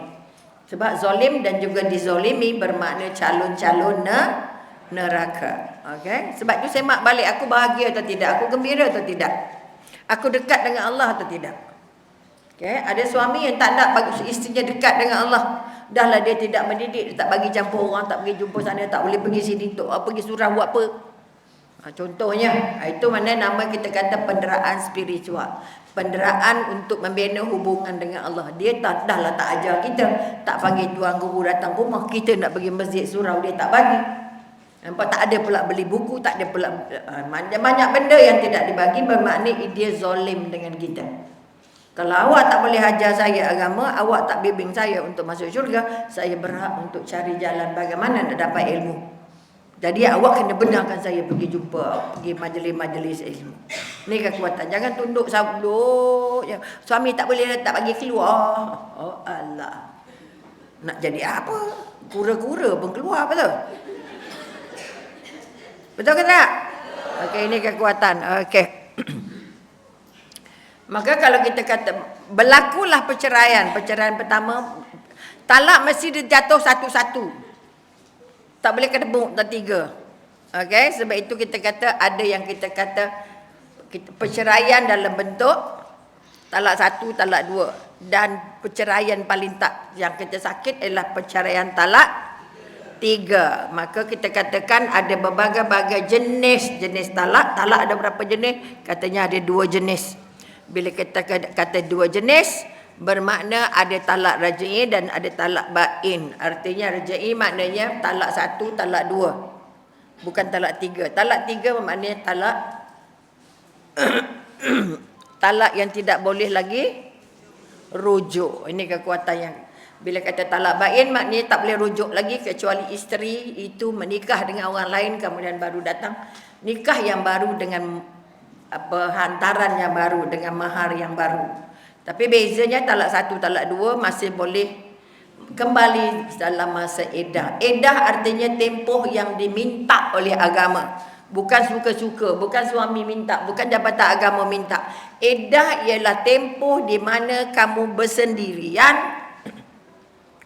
Sebab zalim dan juga dizalimi bermakna calon-calon neraka. Okay? Sebab itu semak balik, aku bahagia atau tidak, aku gembira atau tidak, aku dekat dengan Allah atau tidak. Okay? Ada suami yang tak nak bagi isterinya dekat dengan Allah. Dahlah dia tidak mendidik, dia tak bagi campur orang, tak pergi jumpa sana, tak boleh pergi sini, tak pergi surau buat apa. Contohnya, itu mana nama kita kata penderaan spiritual. Penderaan untuk membina hubungan dengan Allah. Dia dahlah tak ajar kita, tak panggil tuan guru datang rumah, kita nak pergi masjid surau, dia tak bagi. Nampak, tak ada pula beli buku, tak ada pula banyak benda yang tidak dibagi, bermakna dia zalim dengan kita. Kalau awak tak boleh ajar saya agama, awak tak bimbing saya untuk masuk syurga, saya berhak untuk cari jalan bagaimana nak dapat ilmu. Jadi awak kena benarkan saya pergi jumpa, pergi majlis-majlis ilmu. Ni kekuatan. Jangan tunduk sabduk. Suami tak boleh, tak bagi keluar. Oh Allah. Nak jadi apa? Kura-kura pun keluar, betul? Betul ke tak? Okey, ini kekuatan. Okey. Maka kalau kita kata berlakulah perceraian pertama, talak mesti jatuh satu-satu. Tak boleh kedebuk tak 3. Okey, sebab itu kita kata ada yang kita kata perceraian dalam bentuk talak 1, talak 2, dan perceraian paling tak yang kita sakit adalah perceraian talak 3. Maka kita katakan ada berbagai-bagai jenis talak. Talak ada berapa jenis? Katanya ada 2 jenis. Bila kita kata 2 jenis, bermakna ada talak raj'i dan ada talak bain. Artinya raj'i maknanya talak 1, talak 2. Bukan talak 3. Talak 3 maknanya talak talak yang tidak boleh lagi rujuk. Ini kekuatan yang bila kata talak bain maknanya tak boleh rujuk lagi kecuali isteri itu menikah dengan orang lain kemudian baru datang nikah yang baru dengan hantaran yang baru dengan mahar yang baru. Tapi bezanya talak 1 talak 2 masih boleh kembali dalam masa iddah. Iddah artinya tempoh yang diminta oleh agama. Bukan suka-suka, bukan suami minta, bukan jabatan agama minta. Iddah ialah tempoh di mana kamu bersendirian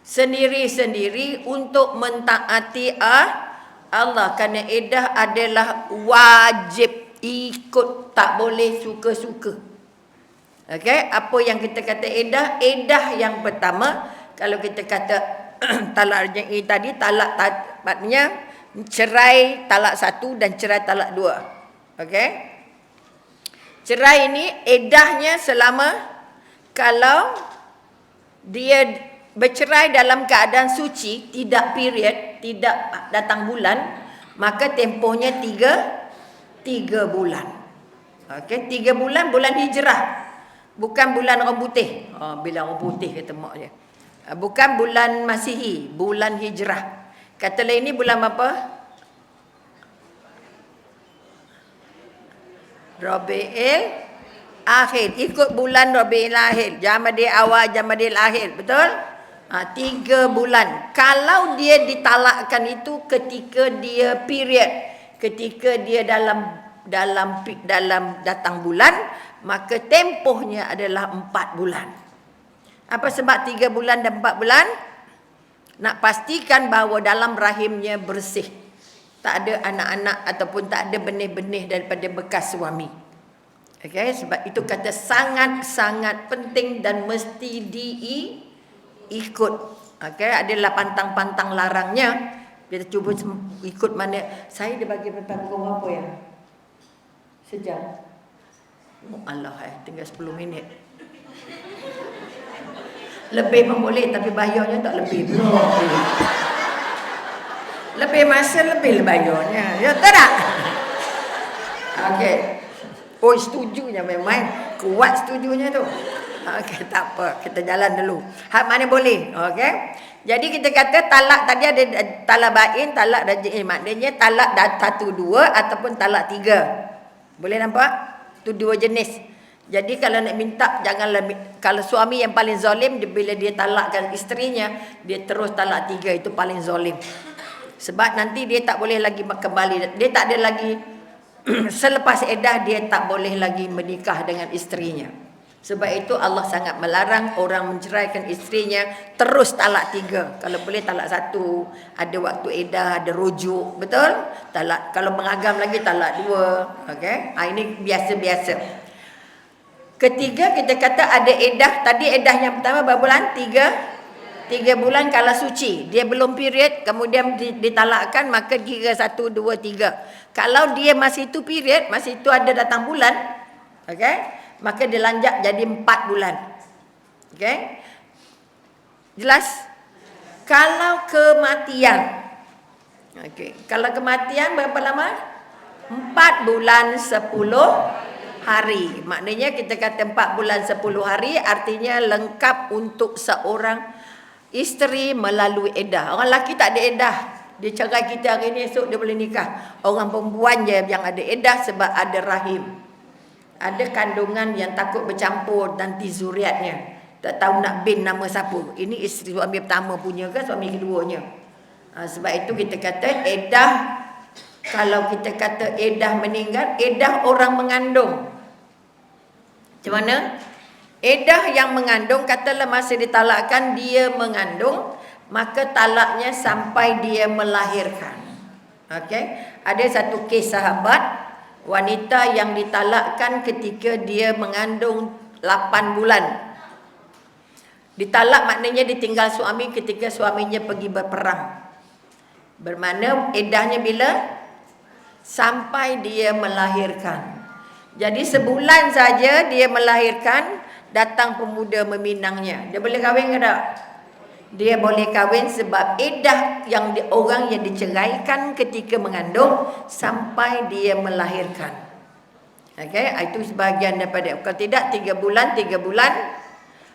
sendiri-sendiri untuk mentaati Allah. Kerana iddah adalah wajib ikut, tak boleh suka-suka. Okey, apa yang kita kata iddah? Iddah yang pertama, kalau kita kata talak raj'i tadi, talak maknanya cerai talak 1 dan cerai talak 2. Okey? Cerai ini iddahnya selama kalau dia bercerai dalam keadaan suci, tidak period, tidak datang bulan, maka tempohnya 3 bulan. Okey, 3 bulan, bulan hijrah. Bukan bulan orang putih. Bila orang putih kata mak dia. Bukan bulan Masihi, bulan hijrah. Kata lain ni bulan apa? Rabiul Akhir. Ikut bulan Rabiul Akhir. Jamadil awal, Jamadil akhir. Betul? 3 bulan. Kalau dia ditalakkan itu ketika dia period, ketika dia dalam datang bulan, maka tempohnya adalah 4 bulan. Apa sebab 3 bulan dan 4 bulan? Nak pastikan bahawa dalam rahimnya bersih. Tak ada anak-anak ataupun tak ada benih-benih daripada bekas suami. Okey, sebab itu kata sangat-sangat penting dan mesti ikut. Okey, adalah pantang-pantang larangnya. Kita cuba ikut mana. Saya dia bagi pantang apa ya? Sejam. Oh Allah, tinggal 10 minit. Lebih pun boleh tapi bayarnya tak lebih pun. Lebih masa lebih bayarnya. Ya tak? Okey. Oh, setujunya memang. Kuat setujunya tu. Okey, tak apa. Kita jalan dulu. Hak mana boleh. Okey. Jadi kita kata talak tadi ada talak bain, talak raj'i. Maknanya talak 1, 2 ataupun talak 3. Boleh nampak? Itu 2 jenis. Jadi kalau nak minta, janganlah, kalau suami yang paling zalim, bila dia talakkan isterinya, dia terus talak 3, itu paling zalim. Sebab nanti dia tak boleh lagi kembali, dia tak ada lagi selepas iddah dia tak boleh lagi menikah dengan isterinya. Sebab itu Allah sangat melarang orang menceraikan isterinya terus talak 3. Kalau boleh talak 1, ada waktu iddah, ada rujuk, betul? Talak, kalau mengagam lagi talak 2. Okey? Ini biasa-biasa. Ketiga kita kata ada iddah. Tadi iddah yang pertama berapa bulan? 3 bulan kalau suci. Dia belum period, kemudian ditalakkan, maka kira 1, 2, 3. Kalau dia masih itu period, masih itu ada datang bulan, okey, maka dia lanjak jadi 4 bulan. Okey? Jelas? Kalau kematian. Okey, kalau kematian berapa lama? 4 bulan 10 hari. Maknanya kita kata 4 bulan 10 hari artinya lengkap untuk seorang isteri melalui iddah. Orang lelaki tak ada iddah. Dia cerai kita hari ni, esok dia boleh nikah. Orang perempuan je yang ada iddah sebab ada rahim. Ada kandungan yang takut bercampur nanti zuriatnya. Tak tahu nak bin nama siapa. Ini isteri suami pertama punya ke suami keduanya. Sebab itu kita kata iddah. Kalau kita kata iddah meninggal, iddah orang mengandung. Macam mana? Iddah yang mengandung, katalah masa ditalakkan dia mengandung, maka talaknya sampai dia melahirkan. Okey? Ada satu kes sahabat wanita yang ditalakkan ketika dia mengandung 8 bulan. Ditalak maknanya ditinggal suami ketika suaminya pergi berperang. Bermakna iddahnya bila? Sampai dia melahirkan. Jadi sebulan saja dia melahirkan, datang pemuda meminangnya. Dia boleh kahwin ke tak? Dia boleh kahwin sebab iddah yang orang yang diceraikan ketika mengandung sampai dia melahirkan. Okey, itu sebahagian daripada. Kalau tidak 3 bulan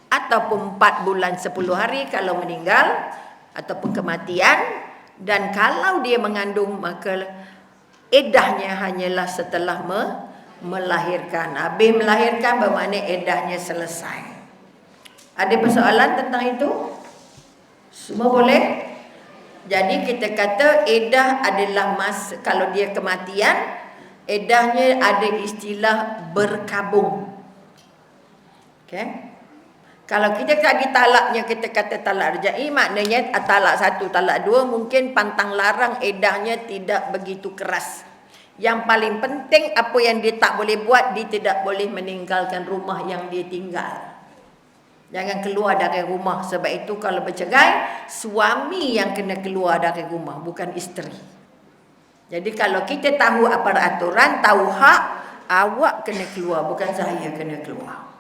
ataupun 4 bulan 10 hari kalau meninggal ataupun kematian, dan kalau dia mengandung maka iddahnya hanyalah setelah melahirkan. Habis melahirkan bermakna iddahnya selesai. Ada persoalan tentang itu? Semua boleh? Jadi kita kata iddah adalah kalau dia kematian, iddahnya ada istilah berkabung. Okey. Kalau kita lagi talaknya, kita kata talak rajai, maknanya talak 1, talak 2, mungkin pantang larang iddahnya tidak begitu keras. Yang paling penting apa yang dia tak boleh buat, dia tidak boleh meninggalkan rumah yang dia tinggal. Jangan keluar dari rumah. Sebab itu kalau bercerai, suami yang kena keluar dari rumah, bukan isteri. Jadi kalau kita tahu apa aturan, tahu hak, awak kena keluar, bukan saya kena keluar.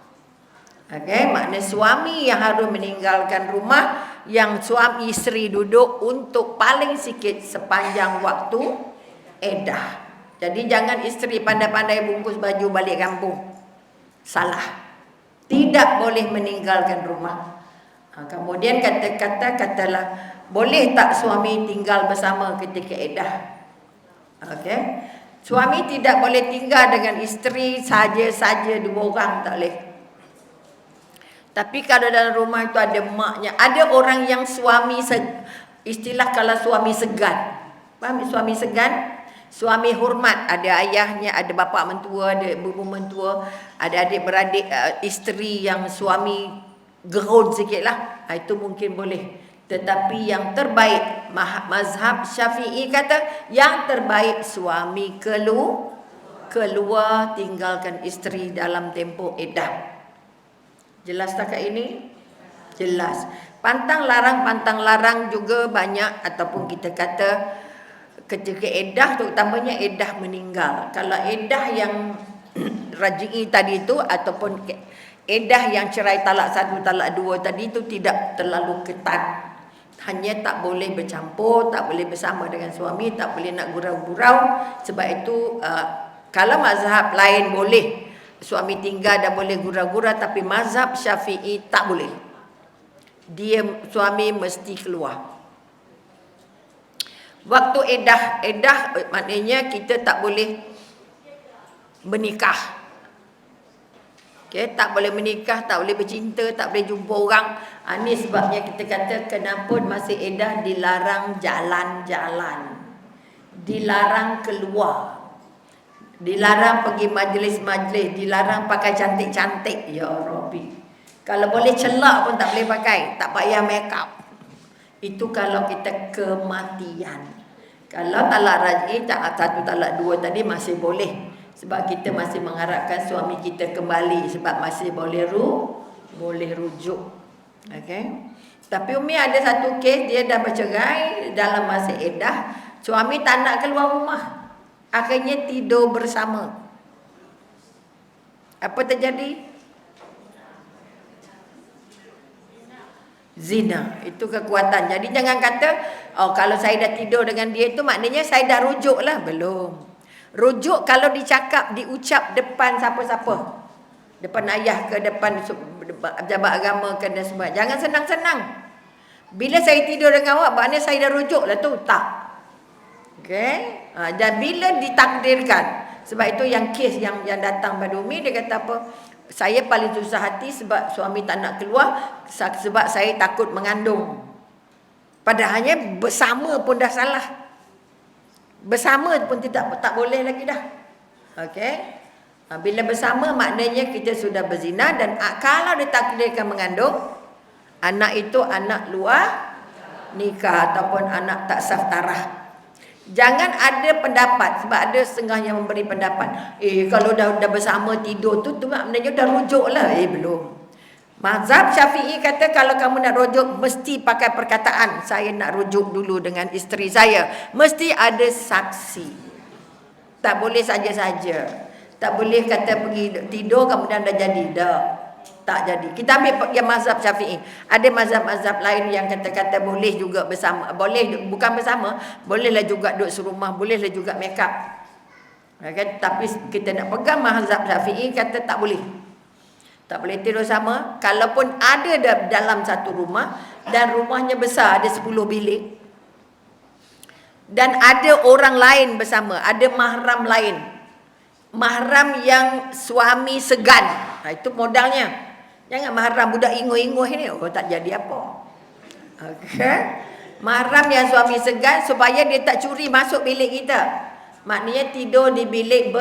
Okey, makna suami yang harus meninggalkan rumah, yang suami isteri duduk untuk paling sikit sepanjang waktu iddah. Jadi jangan isteri pandai-pandai bungkus baju balik kampung. Salah. Tidak boleh meninggalkan rumah. Kemudian katalah, boleh tak suami tinggal bersama ketika iddah? Okey. Suami tidak boleh tinggal dengan isteri saja-saja 2 orang, tak boleh. Tapi kalau dalam rumah itu ada maknya, ada orang yang suami istilah kalau suami segan. Faham suami segan? Suami hormat, ada ayahnya, ada bapa mentua, ada ibu mentua, ada adik-beradik, isteri yang suami gerun sikitlah, itu mungkin boleh. Tetapi yang terbaik, mazhab Syafi'i kata yang terbaik suami keluar tinggalkan isteri dalam tempoh iddah. Jelas tak kat ini? Jelas. Pantang larang juga banyak, ataupun kita kata ketika iddah, terutamanya iddah meninggal. Kalau iddah yang raj'i tadi itu, ataupun iddah yang cerai talak 1, talak 2 tadi itu tidak terlalu ketat. Hanya tak boleh bercampur, tak boleh bersama dengan suami, tak boleh nak gurau-gurau. Sebab itu kalau mazhab lain boleh suami tinggal dan boleh gurau-gurau, tapi mazhab Syafi'i tak boleh. Suami mesti keluar. Waktu iddah maknanya kita tak boleh menikah. Okey, tak boleh menikah, tak boleh bercinta, tak boleh jumpa orang. Ini sebabnya kita kata kenapa masih iddah dilarang jalan-jalan. Dilarang keluar. Dilarang pergi majlis-majlis, dilarang pakai cantik-cantik. Ya Rabbi. Kalau boleh celak pun tak boleh pakai, tak payah make up. Itu kalau kita kematian. Kalau talak raj'i, talak 1, talak 2 tadi masih boleh. Sebab kita masih mengharapkan suami kita kembali. Sebab masih boleh rujuk. Okay? Tapi Umi ada satu kes, dia dah bercerai dalam masa iddah. Suami tak nak keluar rumah. Akhirnya tidur bersama. Apa terjadi? Zina. Itu kekuatan. Jadi jangan kata, kalau saya dah tidur dengan dia itu maknanya saya dah rujuk lah. Belum. Rujuk kalau diucap depan siapa-siapa. Depan ayah ke, depan pejabat agama ke dan sebagainya. Jangan senang-senang. Bila saya tidur dengan awak, maknanya saya dah rujuk lah tu. Tak. Okey. Dan bila ditakdirkan. Sebab itu yang kes yang datang pada Umi, dia kata apa? Saya paling susah hati sebab suami tak nak keluar, sebab saya takut mengandung. Padahalnya bersama pun dah salah. Bersama pun tak boleh lagi dah. Okey. Bila bersama maknanya kita sudah berzina, dan kalau ditakdirkan mengandung, anak itu anak luar nikah ataupun anak tak sah tarah. Jangan ada pendapat, sebab ada setengah yang memberi pendapat, kalau dah bersama tidur tu maknanya dah rujuk lah. Belum. Mazhab Syafi'i kata kalau kamu nak rujuk mesti pakai perkataan, saya nak rujuk dulu dengan isteri saya. Mesti ada saksi. Tak boleh saja-saja. Tak boleh kata pergi tidur kemudian dah jadi. Dah. Tak jadi. Kita ambil yang mazhab Syafi'i. Ada mazhab-mazhab lain yang kata-kata boleh juga bersama. Boleh, bukan bersama. Bolehlah juga duduk serumah. Bolehlah juga make up. Okay? Tapi kita nak pegang mazhab Syafi'i, kata tak boleh. Tak boleh tidur sama. Kalaupun ada dalam satu rumah dan rumahnya besar, ada 10 bilik. Dan ada orang lain bersama. Ada mahram lain. Mahram yang suami segan. Itu modalnya. Jangan mahram budak inguh-inguh ni. Oh, tak jadi apa. Okey. Mahram yang suami segan supaya dia tak curi masuk bilik kita. Maknanya tidur di bilik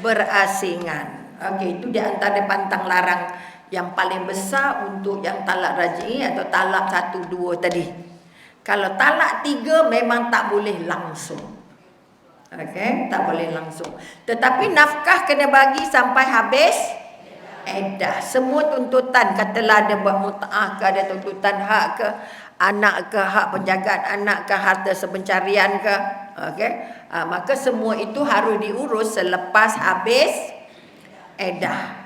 berasingan. Okey, itu di antara pantang larang yang paling besar untuk yang talak raj'i atau talak 1, 2 tadi. Kalau talak 3 memang tak boleh langsung. Okey, tak boleh langsung. Tetapi nafkah kena bagi sampai habis iddah. Semua tuntutan, katalah ada buat mut'ah ke, ada tuntutan hak ke, anak ke, hak penjagaan anak ke, harta sepencarian ke. Okey, maka semua itu harus diurus selepas habis iddah.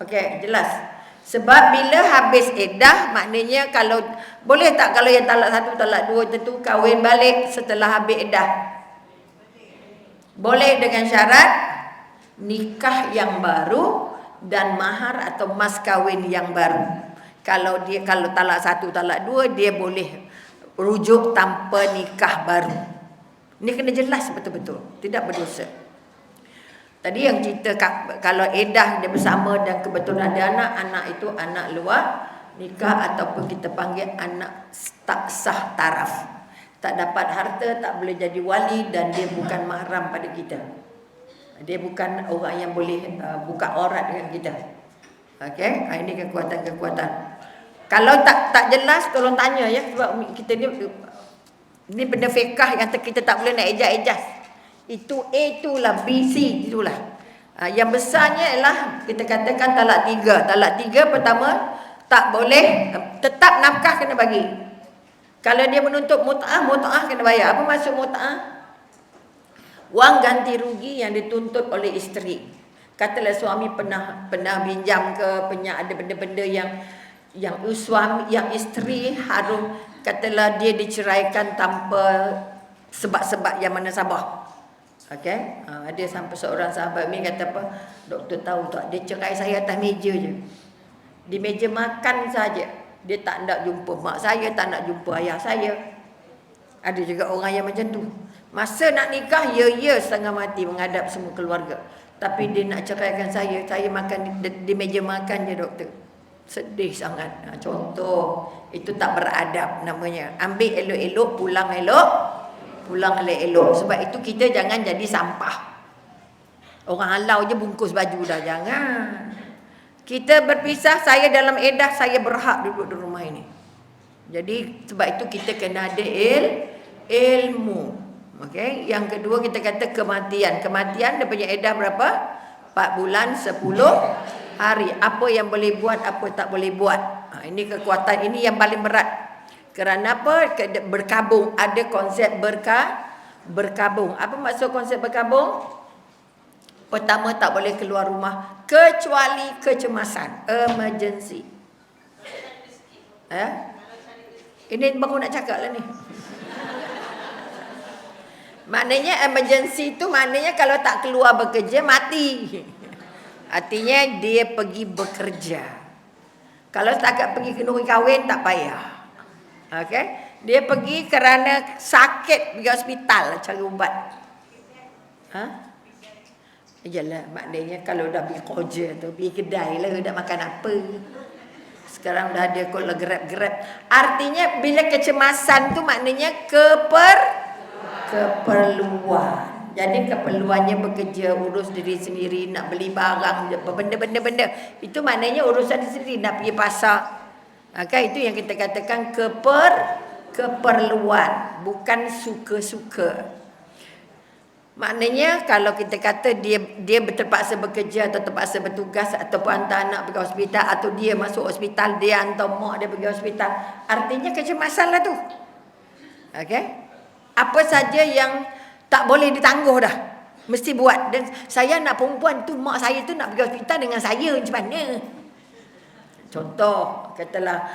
Okey, jelas. Sebab bila habis iddah, maknanya kalau boleh tak kalau yang talak 1, talak 2 tentu kahwin balik setelah habis iddah? Boleh dengan syarat nikah yang baru dan mahar atau mas kahwin yang baru. Kalau talak 1, talak 2, dia boleh rujuk tanpa nikah baru. Ini kena jelas betul-betul, tidak berdosa. Tadi yang cerita kalau iddah dia bersama dan kebetulan ada anak itu anak luar nikah ataupun kita panggil anak tak sah taraf. Tak dapat harta, tak boleh jadi wali dan dia bukan mahram pada kita. Dia bukan orang yang boleh buka aurat dengan kita. Okey, ini kekuatan-kekuatan. Kalau tak jelas tolong tanya ya, sebab kita ni benda fiqh yang kita tak boleh nak ejaz-ejaz. Itu A itulah, B, C itulah. Yang besarnya ialah kita katakan talak 3. Talak 3 pertama tak boleh, tetap nafkah kena bagi. Kalau dia menuntut mut'ah kena bayar. Apa maksud mut'ah? Wang ganti rugi yang dituntut oleh isteri. Katalah suami pernah pinjam ke, ada benda-benda yang suami, yang isteri harus, katalah dia diceraikan tanpa sebab-sebab yang mana sabah. Okey, ada sampai seorang sahabat ni kata apa? Doktor tahu tak, dia cerai saya atas meja je. Di meja makan saja. Dia tak nak jumpa mak saya, tak nak jumpa ayah saya. Ada juga orang yang macam tu. Masa nak nikah, ya setengah mati menghadap semua keluarga. Tapi dia nak ceraikan saya makan di meja makan je doktor. Sedih sangat. Contoh, itu tak beradab namanya. Ambil elok-elok, pulang elok. Sebab itu kita jangan jadi sampah. Orang halau je bungkus baju dah, jangan. Kita berpisah, saya dalam iddah, saya berhak duduk di rumah ini. Jadi sebab itu kita kena ada ilmu. Okey, yang kedua kita kata kematian. Kematian dia punya iddah berapa? 4 bulan 10 hari. Apa yang boleh buat, apa tak boleh buat. Ini kekuatan, ini yang paling berat. Kerana apa? Berkabung. Ada konsep berkabung. Apa maksud konsep berkabung? Pertama, tak boleh keluar rumah kecuali kecemasan, emergency. Ini baru nak cakap lah ni. Maknanya emergency tu maknanya kalau tak keluar bekerja mati. Artinya dia pergi bekerja. Kalau setakat pergi kenduri kahwin tak payah. Okey, dia pergi kerana sakit, pergi hospital cari ubat. Yalah, maknanya kalau dah pergi kerja tu, pergi kedai lah, nak makan apa. Sekarang dah ada kot lah grab. Artinya bila kecemasan tu maknanya keperluan. Jadi keperluannya bekerja, urus diri sendiri, nak beli barang, benda-benda. Itu maknanya urusan diri sendiri, nak pergi pasar. Itu yang kita katakan keperluan, bukan suka-suka. Maknanya kalau kita kata dia terpaksa bekerja atau terpaksa bertugas ataupun hantar anak pergi hospital atau dia masuk hospital, dia hantar mak dia pergi hospital, artinya kecemasan lah tu. Okey? Apa saja yang tak boleh ditangguh dah, mesti buat. Dan saya nak perempuan tu, mak saya tu nak pergi hospital dengan saya, macam mana? Contoh, katalah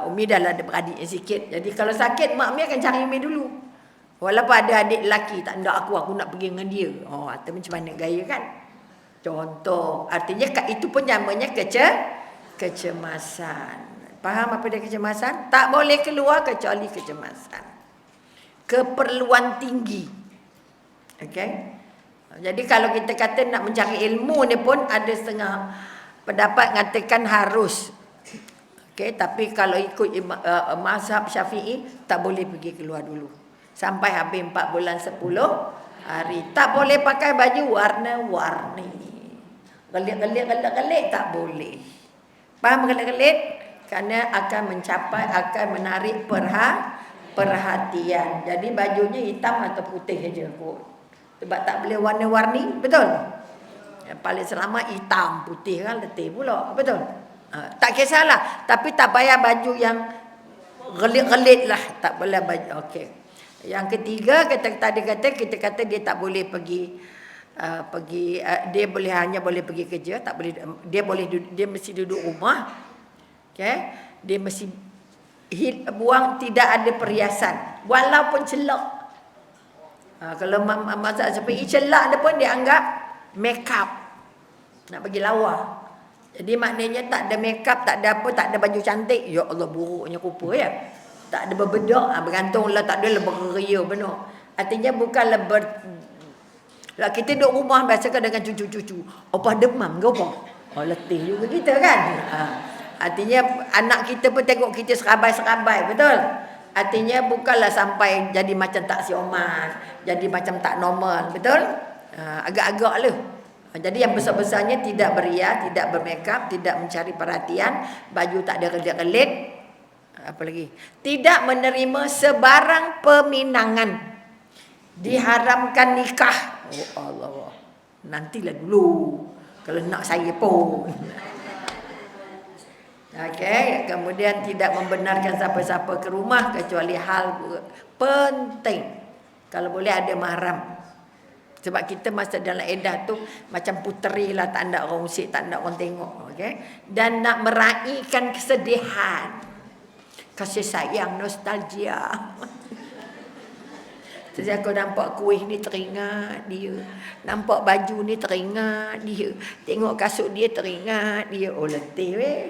Umi dah ada beradik yang sikit. Jadi kalau sakit, mak Umi akan cari Umi dulu. Walaupun ada adik lelaki, tak nak aku nak pergi dengan dia. Oh, atau macam mana gaya kan? Contoh, artinya itu pun namanya kecemasan. Faham apa dia kecemasan? Tak boleh keluar kecuali kecemasan. Keperluan tinggi. Okey? Jadi kalau kita kata nak mencari ilmu ni pun ada setengah pendapat mengatakan harus. Okey, tapi kalau ikut mazhab Syafi'i tak boleh pergi keluar dulu. Sampai habis 4 bulan 10 hari. Tak boleh pakai baju warna-warni. Gelik-gelik tak boleh. Faham gelik-gelik? Kerana akan menarik perhatian. Jadi bajunya hitam atau putih saja kot. Sebab tak boleh warna-warni, betul? Yang paling selamat hitam, putih kan letih pula, betul? Tak kisahlah, tapi tak payah baju yang gelit-gelit lah, tak boleh baju. Okey. Yang ketiga, kita kata dia tak boleh pergi dia hanya boleh pergi kerja, tak boleh dia mesti duduk rumah. Okey. Dia mesti buang tidak ada perhiasan walaupun celak. Kalau mazhab Syafi'i celak dia pun dia anggap make up. Nak bagi lawa. Jadi maknanya tak ada make up, tak ada apa, tak ada baju cantik. Ya Allah, buruknya rupa ya. Tak ada berbedak, bergantunglah, tak ada beria benar. Artinya bukanlah lah kita duduk rumah biasa kan dengan cucu-cucu. Apa demam ke apa? Oh, letih juga kita kan. Artinya anak kita pun tengok kita serabai-serabai, betul? Artinya bukanlah sampai jadi macam tak sioman, jadi macam tak normal, betul? Agak-agak lah. Jadi yang besar-besarnya tidak beria, tidak bermakeup, tidak mencari perhatian, baju tak ada gelit-gelit. Apa lagi? Tidak menerima sebarang peminangan. Diharamkan nikah. Oh Allah. Nantilah dulu. Kalau nak saya pun. Okey, kemudian tidak membenarkan siapa-siapa ke rumah kecuali hal penting. Kalau boleh ada mahram. Sebab kita masa dalam edah tu macam puteri lah, tak nak orang usik, tak nak orang tengok. Okay? Dan nak meraihkan kesedihan, kasih sayang, nostalgia. Jadi aku nampak kuih ni teringat dia, nampak baju ni teringat dia, tengok kasut dia teringat dia. Oh letih weh.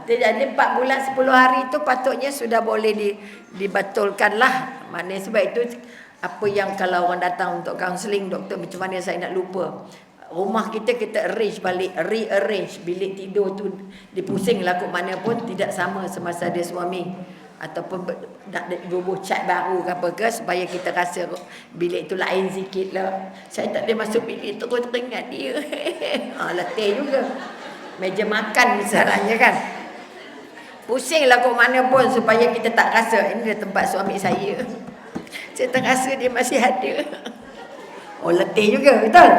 Jadi 4 bulan 10 hari tu patutnya sudah boleh dibetulkan lah. Maknanya sebab itu apa yang kalau orang datang untuk kaunseling, doktor macam mana saya nak lupa. Rumah kita arrange balik, rearrange bilik tidur tu dipusing lah kot mana pun tidak sama semasa dia suami. Ataupun nak bubuh cat baru ke apa ke supaya kita rasa bilik tu lain sikit lah. Saya tak boleh masuk bilik tu, teringat dia. Letih juga. Meja makan misalnya kan. Pusinglah kot mana pun supaya kita tak rasa ini dia tempat suami saya. Saya tak rasa dia masih ada. Oh letih juga, betul?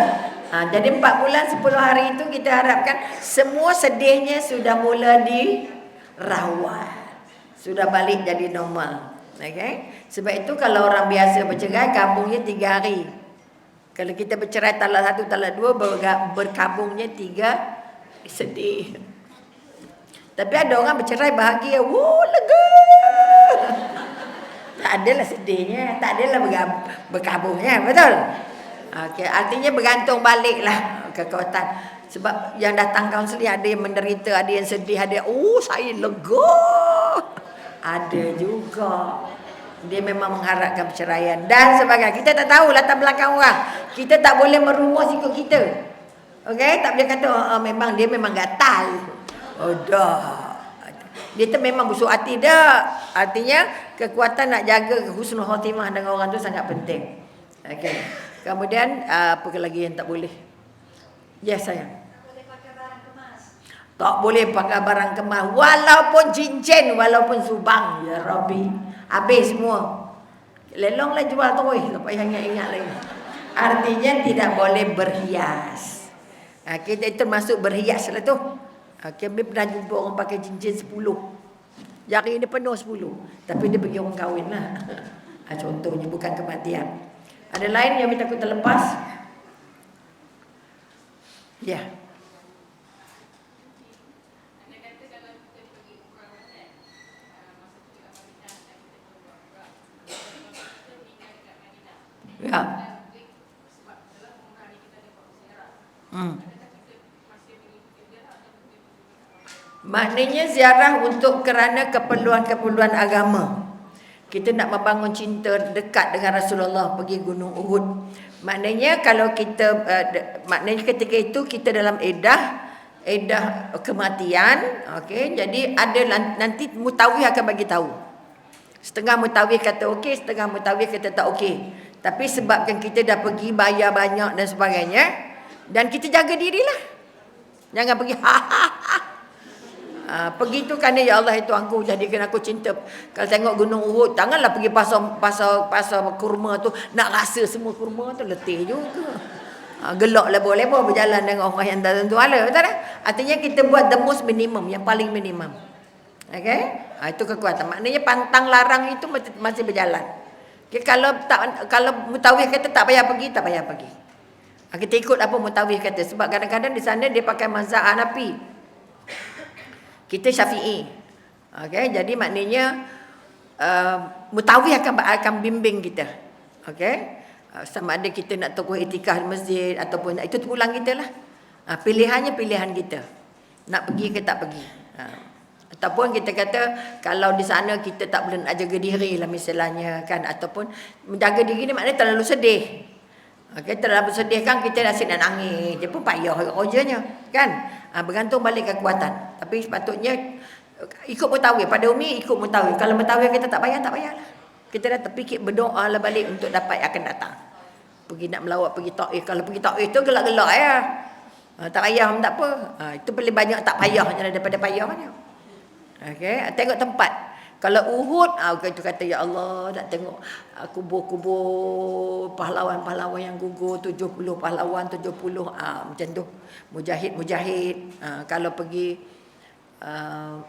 Jadi 4 bulan 10 hari itu kita harapkan semua sedihnya sudah mula dirawat. Sudah balik jadi normal. Okay? Sebab itu kalau orang biasa bercerai, kabungnya 3 hari. Kalau kita bercerai talak 1, talak 2, berkabungnya 3 sedih. Tapi ada orang bercerai bahagia. Woo, lega. Tak adalah sedihnya, tak adalah berkabungnya, betul? Okay, artinya bergantung baliklah kekuatan. Sebab yang datang kaunseling ada yang menderita, ada yang sedih, ada saya lega. Ada juga. Dia memang mengharapkan perceraian dan sebagainya. Kita tak tahu latar belakang orang. Kita tak boleh merumus ikut kita. Okey, tak boleh kata memang dia memang gatal. Oh dah. Dia tu memang busuk hati dah. Artinya kekuatan nak jaga husnul khatimah dengan orang tu sangat penting. Okey. Kemudian apa lagi yang tak boleh? Ya sayang. Tak boleh pakai barang kemas walaupun cincin, walaupun subang. Ya Rabbi. Habis semua. Lelonglah jual tu tak payah ingat lagi. Artinya tidak boleh berhias. Kita termasuk berhias lah tu. Kami pernah jumpa orang pakai cincin 10. Jari dia penuh 10. Tapi dia pergi orang kahwin lah. Contohnya bukan kematian. Ada lain yang takut terlepas? Ya. Ya. Maknanya ziarah untuk kerana keperluan-keperluan agama. Kita nak membangun cinta dekat dengan Rasulullah, pergi Gunung Uhud. Maknanya kalau kita maknanya ketika itu kita dalam edah kematian, okey. Jadi ada nanti mutawif akan bagi tahu. Setengah mutawif kata okey, setengah mutawif kata tak okey. Tapi sebabkan kita dah pergi bayar banyak dan sebagainya, dan kita jaga dirilah. Jangan pergi pergi tu kerana ya Allah itu aku jadikan aku cinta. Kalau tengok Gunung Uhud, janganlah pergi pasar kurma tu nak rasa semua kurma tu, letih juga. Gelak lebur-lebur berjalan dengan orang yang tak tentu ala, betul tak? Artinya kita buat the most minimum, yang paling minimum. Okey? Itu kekuatan. Maknanya pantang larang itu masih berjalan. Okay, kalau mutawif kata tak payah pergi, tak payah pergi. Kita ikut apa mutawif kata, sebab kadang-kadang di sana dia pakai mazhab Hanafi. Kita Syafi'i. Okey, jadi maknanya mutawif akan bimbing kita. Okey? Sama ada kita nak tokoh itikaf di masjid ataupun itu pulang kita lah. Pilihannya pilihan kita. Nak pergi ke tak pergi. Ataupun kita kata kalau di sana kita tak boleh nak jaga diri lah misalnya kan, ataupun menjaga diri ni maknanya terlalu sedih. Okey, terlalu sedih kan kita asyik nak nangis, dia pun payah rojanya kan. Bergantung balik kekuatan. Tapi sepatutnya ikut mutawif. Pada umi ikut mutawif. Kalau mutawif kita tak payahlah. Kita dah terfikir berdoa lah balik untuk dapat akan datang. Pergi nak melawat, pergi taif. Kalau pergi taif tu gelak-gelak ya. Tak payah tak apa. Itu paling banyak tak payahnya daripada payahnya. Okey, tengok tempat. Kalau Uhud, itu kata ya Allah nak tengok kubur-kubur pahlawan-pahlawan yang gugur, 70 pahlawan, 70 macam tu. Mujahid. Kalau pergi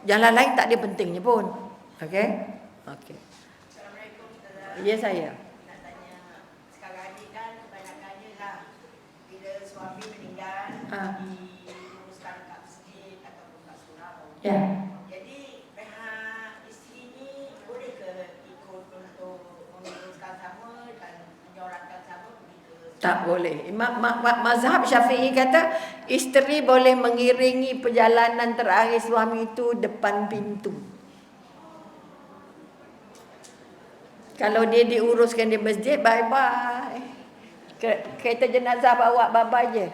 jalan lain tak ada pentingnya pun. Okey? Okey. Assalamualaikum. Ya saya. Nak tanya, sekarang ni kan kebanyakannya lah bila suami meninggal diuruskan kat masjid ataupun kat surau. Ya. Tak boleh. Mazhab Syafi'i kata isteri boleh mengiringi perjalanan terakhir suami itu depan pintu. Kalau dia diuruskan di masjid, bye-bye. Kereta jenazah bawa bye-bye je.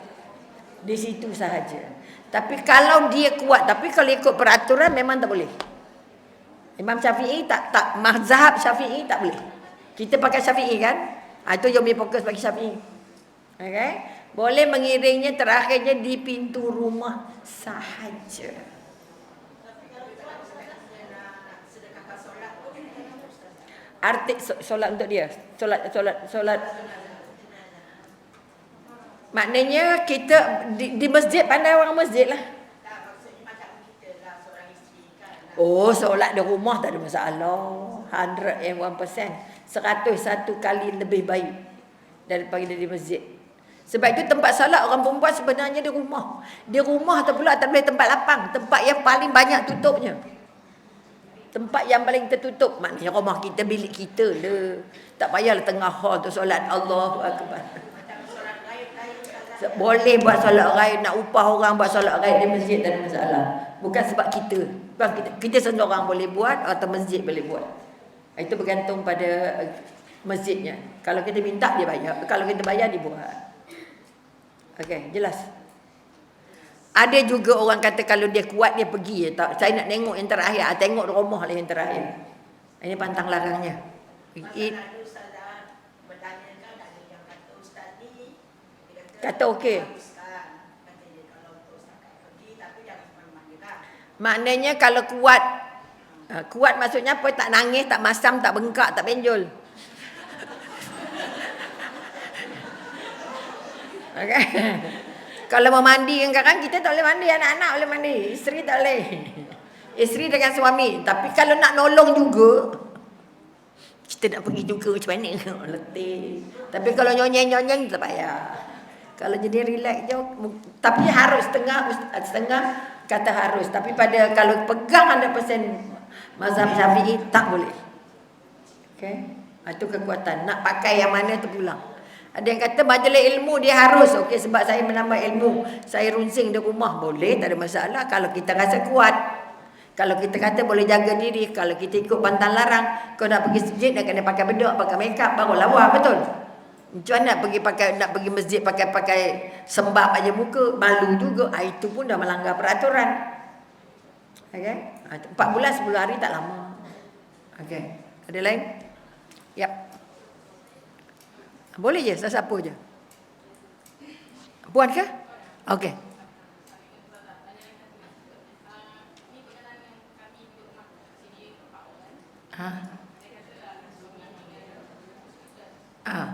Di situ sahaja. Tapi kalau dia kuat, tapi kalau ikut peraturan memang tak boleh. Imam Syafi'i tak mazhab Syafi'i tak boleh. Kita pakai Syafi'i kan? Itu yang fokus bagi Syafi'i. Okey, boleh mengiringnya terakhirnya di pintu rumah sahaja. Arti solat untuk dia. Solat. Maknanya kita di masjid, pandai orang masjid lah. Oh, solat di rumah tak ada masalah. 101%. 101 kali lebih baik daripada di masjid. Sebab itu tempat solat orang perempuan sebenarnya di rumah. Di rumah tu pula tak boleh tempat lapang. Tempat yang paling banyak tutupnya. Tempat yang paling tertutup. Maknanya rumah kita, bilik kita lah. Tak payahlah tengah hall tu solat. Allahu Akbar. Boleh buat solat ghaib. Nak upah orang buat solat ghaib di masjid tak ada masalah. Bukan sebab kita. Kita seorang boleh buat atau masjid boleh buat. Itu bergantung pada masjidnya. Kalau kita minta dia bayar. Kalau kita bayar dia buat. Okey, jelas. Ada juga orang kata kalau dia kuat dia pergi. Saya nak tengok yang terakhir. Tengok rumah lah yang terakhir. Ini pantang larangnya. Kata okey. Maknanya kalau kuat. Kuat maksudnya apa? Tak nangis, tak masam, tak bengkak, tak benjol. Okay. Kalau mau mandi kan kita tak boleh mandi, anak-anak boleh mandi, isteri tak boleh. Isteri dengan suami. Tapi kalau nak nolong juga, kita nak pergi juga macam mana? Letih. Tapi kalau nyonyeng-nyonyeng tak payah. Kalau jadi relax je, tapi harus setengah kata harus. Tapi pada kalau pegang 100% mazhab Syafi'i tak boleh. Okay. Itu kekuatan. Nak pakai yang mana tu pulang. Ada yang kata majlis ilmu dia harus. Okey, sebab saya menambah ilmu, saya runsing di rumah. Boleh, tak ada masalah. Kalau kita rasa kuat. Kalau kita kata boleh jaga diri. Kalau kita ikut pantang larang. Kau nak pergi masjid, nak kena pakai bedok, pakai makeup, baru lawa, betul? Macam nak pergi masjid pakai sembab aja muka, malu juga. Itu pun dah melanggar peraturan. Okey? 4 bulan 10 hari tak lama. Okey. Ada lain? Yap. Boleh je, siapa je. Puan ke? Okey. Ha. Ah.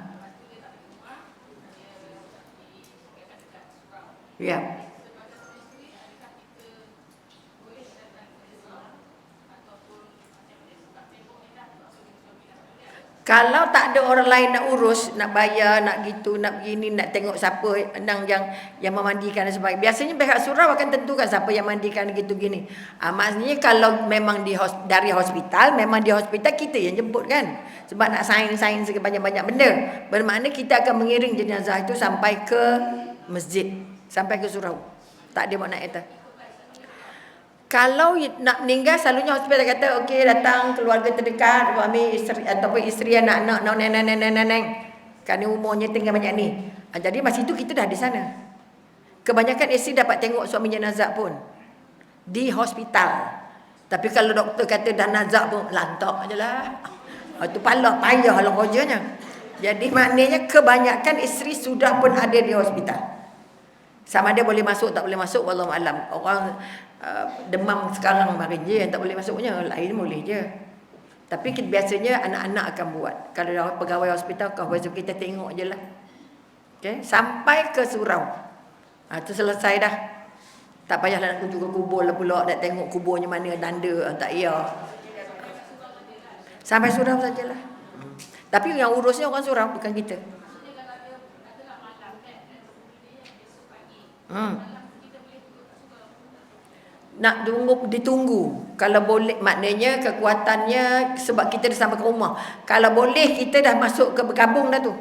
Ya. Kalau tak ada orang lain nak urus, nak bayar, nak gitu, nak begini, nak tengok siapa yang memandikan dan sebagainya. Biasanya pihak surau akan tentukan siapa yang mandikan gitu gini. Maksudnya kalau memang dari hospital, memang di hospital kita yang jemput kan. Sebab nak sign banyak-banyak benda. Bermakna kita akan mengiring jenazah itu sampai ke masjid, sampai ke surau. Tak ada makna itu. Kalau nak meninggal, selalunya hospital kata okey, datang keluarga terdekat, suami isteri ataupun isteri, anak-anak, nenek. Kerana umurnya tinggal banyak ni. Jadi masa itu kita dah di sana. Kebanyakan isteri dapat tengok suami jenazah pun di hospital. Tapi kalau doktor kata dah nazak pun lantak ajalah. Itu payah lah kerjanya. Jadi maknanya kebanyakan isteri sudah pun ada di hospital. Sama dia boleh masuk tak boleh masuk, wallahu alam. Orang demam sekarang mari je yang tak boleh masuknya, lain boleh je. Tapi biasanya anak-anak akan buat. Kalau pegawai hospital kita tengok je lah. Okay? Sampai ke surau. Itu selesai dah. Tak payahlah nak kunjung ke kubur lah pula, nak tengok kuburnya mana, tanda, tak payah. Sampai surau sajalah. Tapi yang urusnya orang surau, bukan kita. Nak ditunggu. Kalau boleh, maknanya kekuatannya sebab kita dah sampai ke rumah. Kalau boleh kita dah masuk ke berkabung dah tu.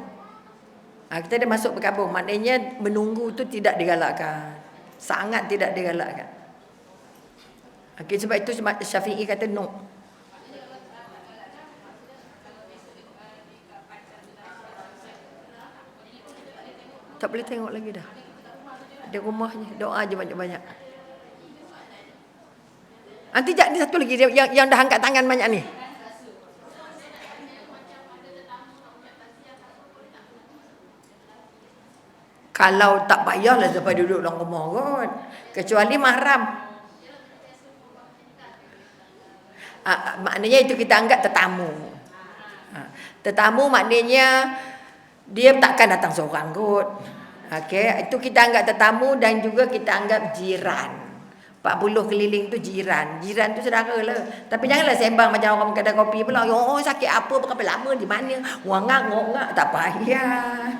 Kita dah masuk berkabung. Maknanya menunggu tu tidak digalakkan. Sangat tidak digalakkan. Sebab itu Syafi'i kata no. Tak boleh tengok lagi dah. Di rumahnya doa je banyak-banyak. Nanti ni satu lagi yang dah angkat tangan banyak ni. Kalau tak payahlah sampai duduk dalam rumah kot. Kecuali mahram. Maknanya itu kita anggap tetamu. Tetamu maknanya dia takkan datang seorang kot. Okey, itu kita anggap tetamu dan juga kita anggap jiran. 40 keliling tu jiran. Jiran tu saudara lah. Tapi janganlah sembang macam orang kedai kopi pula. Oh, sakit apa, berapa lama, di mana? Ngongak, tak payah.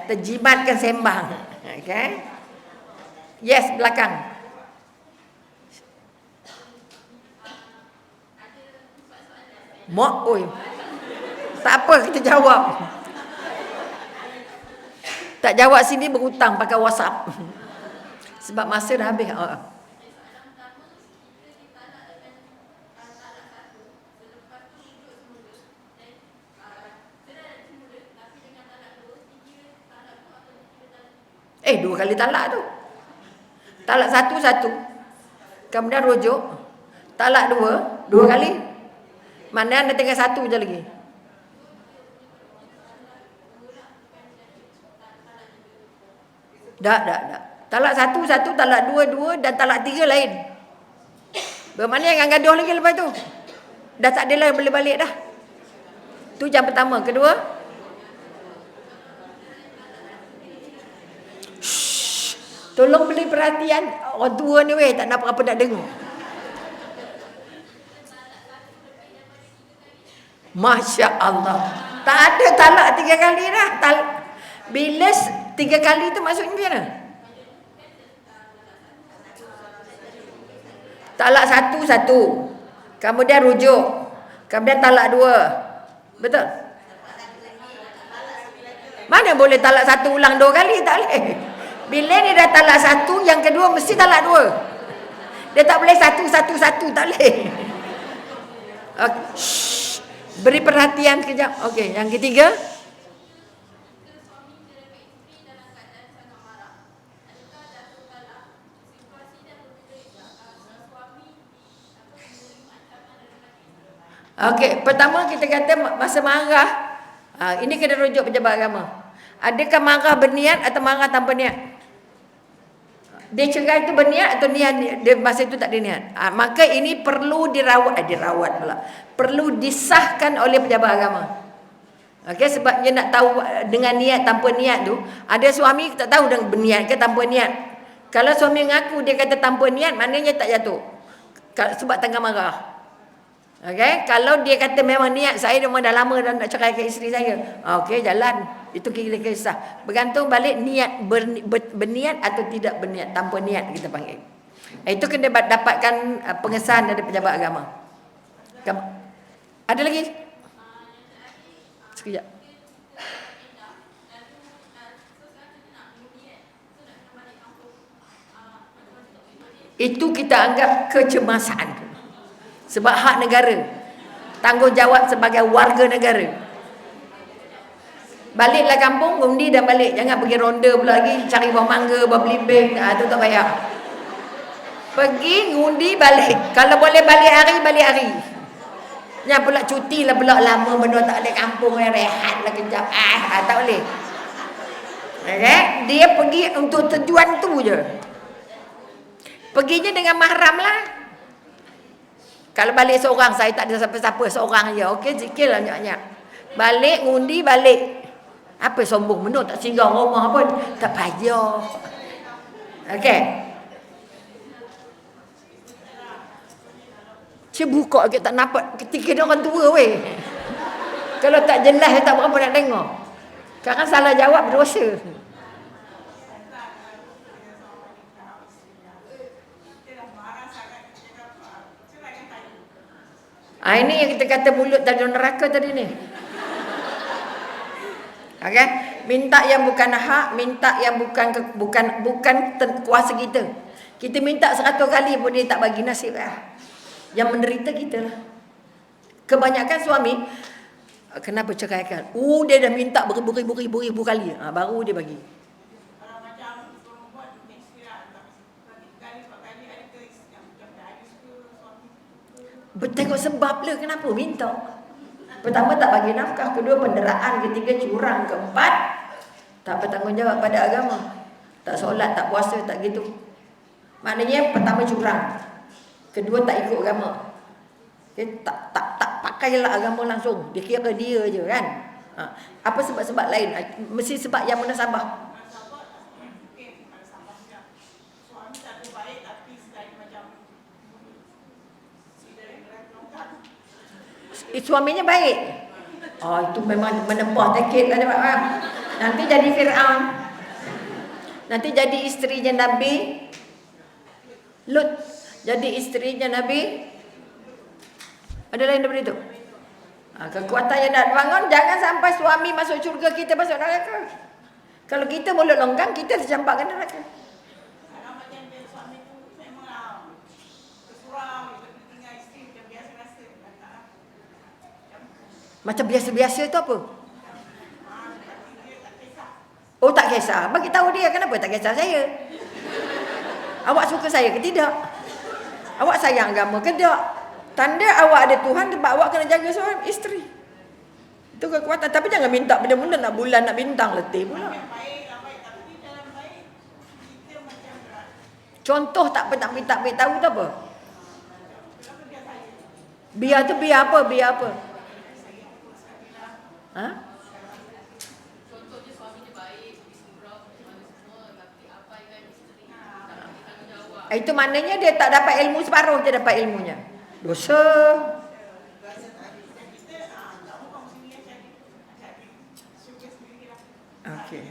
Terjimatkan sembang. Okay? Yes, belakang. Mak, oi. Tak apa, kita jawab. Tak jawab sini berhutang pakai WhatsApp. Sebab masa dah habis. Dua kali talak tu. Talak satu. Kemudian rujuk. Talak dua kali. Mana anda tinggal satu je lagi. Tak. Talak satu, talak dua, dan talak 3 lain. Bermakna yang gaduh lagi lepas tu. Dah tak ada lah boleh balik dah. Tu jam pertama. Kedua, tolong beri perhatian. Orang tua ni weh, tak nak apa-apa nak dengar. Masya Allah. Tak ada talak 3 kali dah. Bila 3 kali tu maksudnya macam mana? Talak satu. Kemudian rujuk. Kemudian talak 2. Betul? Mana boleh talak satu ulang 2 kali? Tak boleh. Bila dia dah talak satu, yang kedua mesti talak 2. Dia tak boleh satu, tak boleh. Okay. Shh. Beri perhatian sekejap. Okey, yang ketiga. Okey, pertama kita kata masa marah. Ini kena rujuk pejabat agama. Adakah marah berniat atau marah tanpa niat? Dia cerai itu berniat atau niat dia masa itu tak ada niat. Maka ini perlu dirawat pula. Perlu disahkan oleh pejabat agama. Okey, sebab dia nak tahu dengan niat tanpa niat tu, ada suami tak tahu dengan berniat ke tanpa niat. Kalau suami mengaku dia kata tanpa niat, maknanya tak jatuh. Sebab tengah marah. Okey, kalau dia kata memang niat, saya memang dah lama dah nak cerai ke isteri saya. Okey, jalan. Itu kira kisah. Bergantung balik niat berniat atau tidak berniat, tanpa niat kita panggil. Itu kena dapatkan pengesahan dari pejabat agama. Ada lagi? Sekejap. Itu kita anggap kecemasan. Sebab hak negara. Tanggungjawab sebagai warga negara. Baliklah kampung, undi dan balik. Jangan pergi ronda pula lagi, cari buah mangga, buah belimbing. Itu tak payah. Pergi, ngundi, balik. Kalau boleh balik hari. Jangan pula cuti lah pula lama benda tak ada kampung, rehat lah kejap. Tak boleh. Okay? Dia pergi untuk tujuan tu je. Perginya dengan mahram lah. Kalau balik seorang, saya tak ada siapa-siapa, seorang je. Okey, zikir lah banyak-banyak. Balik, ngundi, balik. Apa sombong benda, tak singgah rumah pun. Tak payah. Okey. Cik buka ke tak nampak ketika dia orang tua weh. Kalau tak jelas, tak berapa nak dengar. Sekarang salah jawab, berdosa. Ini yang kita kata mulut dari neraka tadi ni. Okey, minta yang bukan hak, minta yang bukan kuasa kita. Kita minta 100 kali pun dia tak bagi, nasib lah. Yang menderita kita lah. Kebanyakan suami kenapa ceraikan? Dia dah minta beribu-ribu kali. Baru dia bagi. Bertengok sebab lah kenapa minta. Pertama tak bagi nafkah, kedua penderaan, ketiga curang, keempat tak bertanggungjawab pada agama. Tak solat, tak puasa, tak gitu. Maknanya pertama curang, kedua tak ikut agama. Okay? Tak pakailah agama langsung. Dia kira dia je kan. Apa sebab-sebab lain? Mesti sebab yang munasabah. Suaminya baik. Itu memang menempah takit lah. Nanti jadi Fir'aun. Nanti jadi isterinya Nabi Lut. Jadi isterinya Nabi. Ada lain daripada itu? Kekuatan yang nak bangun. Jangan sampai suami masuk syurga, kita masuk neraka. Kalau kita mulut longgang, kita tercampakkan neraka. Macam biasa-biasa tu apa? Tak kisah. Bagi tahu dia kenapa tak kisah saya. Awak suka saya ke tidak? Awak sayang agama ke tidak? Tanda awak ada Tuhan sebab awak kena jaga seorang isteri. Itu kekuatan. Tapi jangan minta benda-benda nak bulan, nak bintang, letih pula. Contoh tak beritahu tu apa? Biar tu biar apa? Contohnya suaminya baik, disurau, semua, tapi apa yang isteri tanggungjawab. Itu maknanya dia tak dapat ilmu, separuh je dapat ilmunya. Dosa. Okey.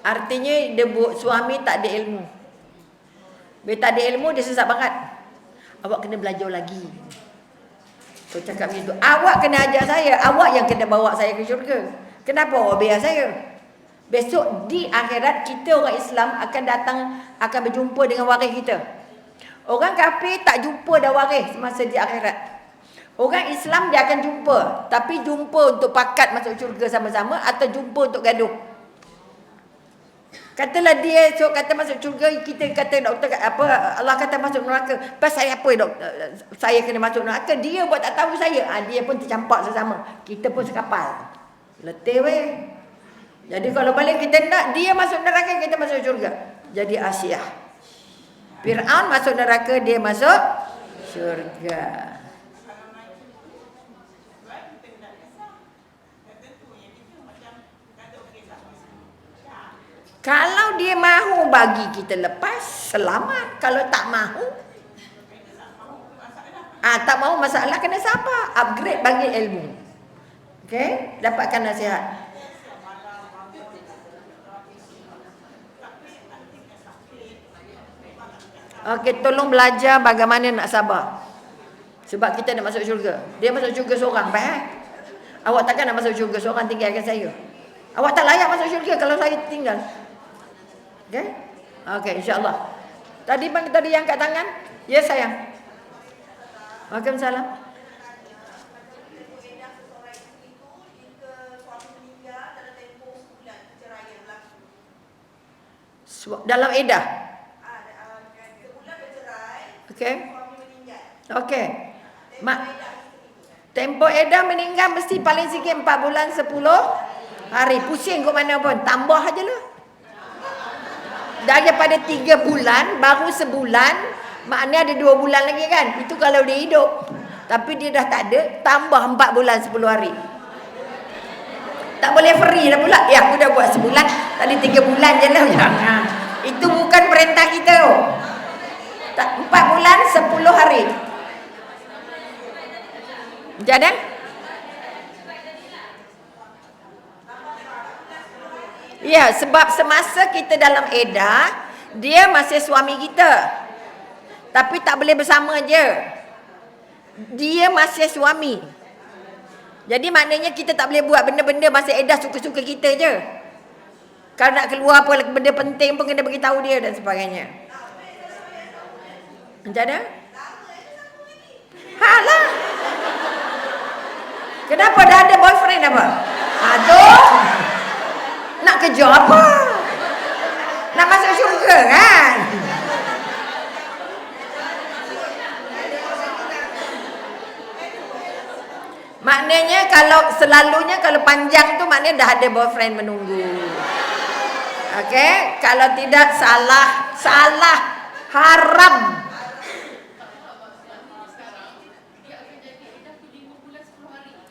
Artinya dia suami tak ada ilmu. Bila tak ada ilmu, dia sesak bakat. Awak kena belajar lagi. So cakap macam tu, awak kena ajar saya, awak yang kena bawa saya ke syurga. Kenapa awak biar saya? Besok di akhirat kita orang Islam akan datang, akan berjumpa dengan waris kita. Orang kafir tak jumpa dah waris masa di akhirat. Orang Islam dia akan jumpa, tapi jumpa untuk pakat masuk syurga sama-sama atau jumpa untuk gaduh. Katalah dia esok kata masuk syurga, kita kata doktor apa, Allah kata masuk neraka. Pas saya apa doktor, saya kena masuk neraka, dia buat tak tahu saya. Dia pun tercampak sesama. Kita pun sekapal. Letih weh. Jadi kalau balik kita nak dia masuk neraka, kita masuk syurga. Jadi Asyah. Fir'aun masuk neraka, dia masuk syurga. Kalau dia mahu bagi kita lepas, selamat. Kalau tak mahu, tak mahu masalah, kena sabar. Upgrade bagi ilmu. Okay, dapatkan nasihat. Okay, tolong belajar bagaimana nak sabar. Sebab kita nak masuk syurga. Dia masuk syurga seorang, faham? Awak takkan nak masuk syurga seorang, tinggalkan saya. Awak tak layak masuk syurga kalau saya tinggal. Okay? Okay, insyaAllah. Tadi yang angkat tangan? Ya, sayang. Waalaikumsalam. Dalam edah? Okay. Okay. Tempoh edah meninggal mesti paling sikit 4 bulan 10 hari. Pusing ke mana pun. Tambah aja lah. Daripada 3 bulan, baru sebulan, maknanya ada 2 bulan lagi kan. Itu kalau dia hidup. Tapi dia dah tak ada, tambah 4 bulan 10 hari. Tak boleh free dah pula. Ya, aku dah buat sebulan, tadi 3 bulan je lah. Jangan. Itu bukan perintah kita. 4 bulan 10 hari. Jadi? Ya, sebab semasa kita dalam edah, dia masih suami kita. Tapi tak boleh bersama je. Dia masih suami. Jadi maknanya kita tak boleh buat benda-benda masa edah suka-suka kita je. Kalau nak keluar apa benda penting pun kena beritahu dia dan sebagainya. Macam mana? Halah. Kenapa dah ada boyfriend apa? Aduh. Nak kerja apa? Nak masuk syurga kan? Maknanya kalau selalunya kalau panjang tu maknanya dah ada boyfriend menunggu. Okey, kalau tidak salah haram.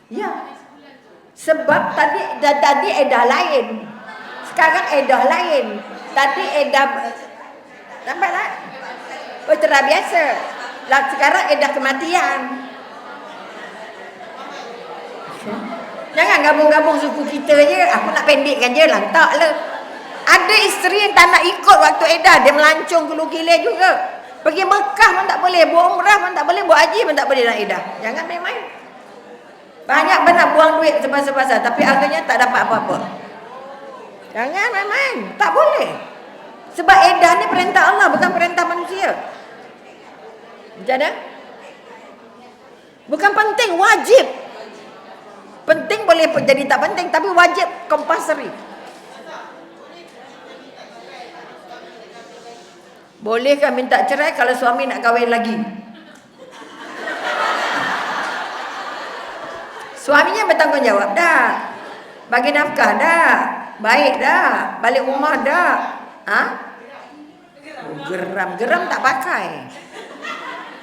Ya. Sebab tadi edah lain. Sekarang edah lain. Tadi edah nampak tak? Putera biasa. Lah sekarang edah kematian. Jangan gabung-gabung suku kita je. Aku nak pendekkan je, lantak lah. Ada isteri yang tak nak ikut waktu edah, dia melancong ke Lukile juga. Pergi Mekah pun tak boleh, buat umrah pun tak boleh, buat haji pun tak boleh nak edah. Jangan main-main. Banyak benar buang duit sebasar-basar, tapi akhirnya tak dapat apa-apa. Jangan main-main, tak boleh. Sebab edah ni perintah Allah, bukan perintah manusia. Jadi, bukan penting, wajib. Penting boleh jadi tak penting, tapi wajib, compulsory. Bolehkah minta cerai kalau suami nak kahwin lagi? Suaminya bertanggungjawab dah. Bagi nafkah dah. Baik dah. Balik rumah dah. Geram tak pakai.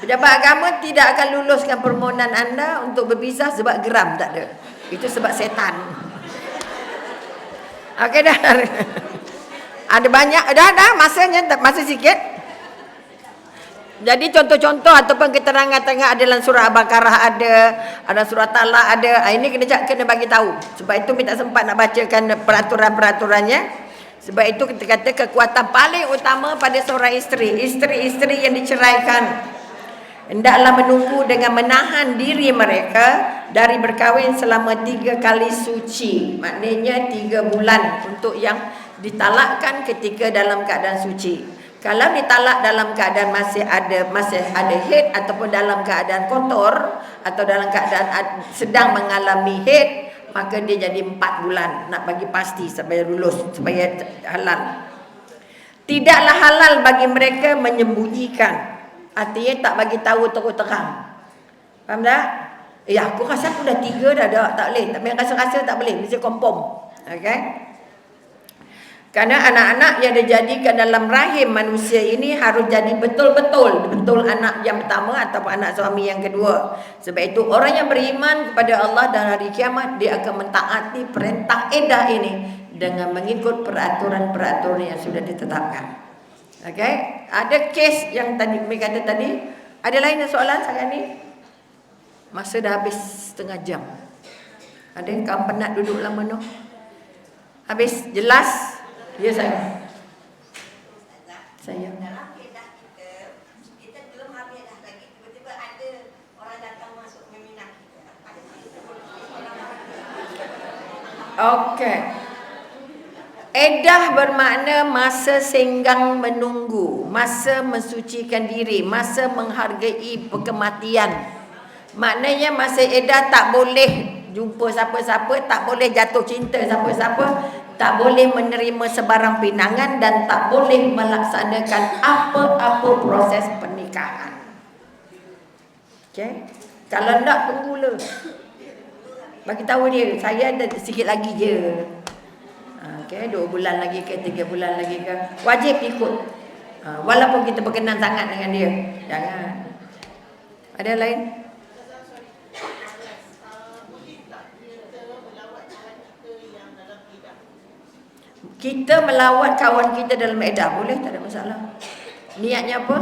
Pejabat agama tidak akan luluskan permohonan anda untuk berpisah sebab geram, tak ada. Itu sebab setan. Okey dah. Ada banyak dah masanya masih sikit. Jadi contoh-contoh ataupun keterangan-keterangan ada dalam surah Al-Baqarah ada surah Talaq ada. Ini kena bagi tahu. Sebab itu kita sempat nak bacakan peraturan-peraturannya. Sebab itu kita kata kekuatan paling utama pada seorang isteri yang diceraikan. hendaklah menunggu dengan menahan diri mereka dari berkahwin selama 3 kali suci. Maknanya 3 bulan untuk yang ditalakkan ketika dalam keadaan suci. Kalau ditalak dalam keadaan masih ada haid ataupun dalam keadaan kotor atau dalam keadaan sedang mengalami haid, maka dia jadi 4 bulan. Nak bagi pasti supaya lulus, supaya halal. Tidaklah halal bagi mereka menyembunyikan. Artinya tak bagi tahu terus terang. Faham tak? Ya, aku rasa aku dah 3 dah, tak boleh. Tak main rasa-rasa tak boleh, mesti confirm. Okey? Karena anak-anak yang dijadikan dalam rahim manusia ini harus jadi betul-betul anak yang pertama ataupun anak suami yang kedua. Sebab itu orang yang beriman kepada Allah dan hari kiamat, dia akan mentaati perintah edah ini dengan mengikut peraturan-peraturan yang sudah ditetapkan. Okey, ada kes yang tadi Umi kata tadi. Ada lain soalan sekarang ni? Masa dah habis setengah jam. Ada yang kamu penat duduk lama no? Habis jelas? Ya saya. Saya. Dalam keadaan kita belum habis dah lagi, tiba-tiba ada orang datang masuk meminang kita. Ada kita boleh Okey. Edah bermakna masa senggang menunggu, masa mensucikan diri, masa menghargai kematian. Maknanya masa edah tak boleh jumpa siapa-siapa, tak boleh jatuh cinta siapa-siapa, tak boleh menerima sebarang pinangan dan tak boleh melaksanakan apa-apa proses pernikahan. Okey? Kalau nak tunggulah. Bagi tahu dia, saya ada sikit lagi je. Okey, 2 bulan lagi ke 3 bulan lagi ke, wajib ikut. Walaupun kita berkenan sangat dengan dia. Jangan. Ada lain? Kita melawat kawan kita dalam edah boleh, tak ada masalah. Niatnya apa?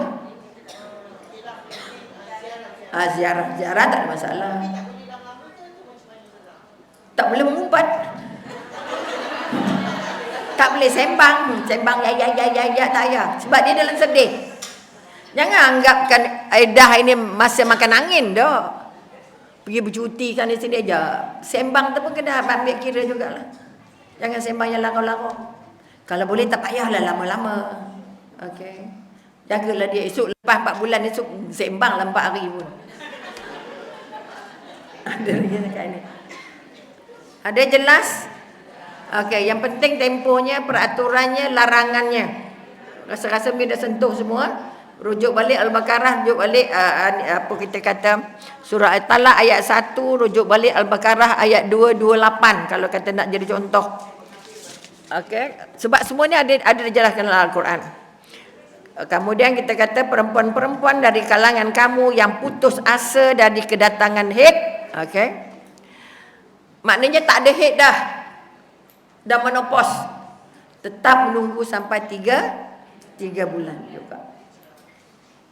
Ziarah tak ada masalah. Tak boleh mengumpat. Tak boleh sembang ya tak ya. Sebab dia dalam sedih. Jangan anggapkan edah ini masa makan angin dah. Pergi bercuti kan di sini aja. Sembang tu pun kena ambil kira jugalah. Jangan sembang yang larang-larang. Kalau boleh tak payahlah lama-lama. Okey. Jagalah dia esok lepas 4 bulan esok sembanglah 4 hari pun. Ada lagi dekat ni. Ada jelas? Okey, yang penting tempohnya, peraturannya, larangannya. Rasa-rasa dah sentuh semua. Rujuk balik Al-Baqarah, rujuk balik apa kita kata surah At-Talaq ayat 1, rujuk balik Al-Baqarah ayat 228 kalau kata nak jadi contoh. Okey, sebab semuanya ada dijelaskan dalam Al-Quran. Kemudian kita kata perempuan-perempuan dari kalangan kamu yang putus asa dari kedatangan haid, okey. Maknanya tak ada haid dah menopause, tetap menunggu sampai 3 bulan juga.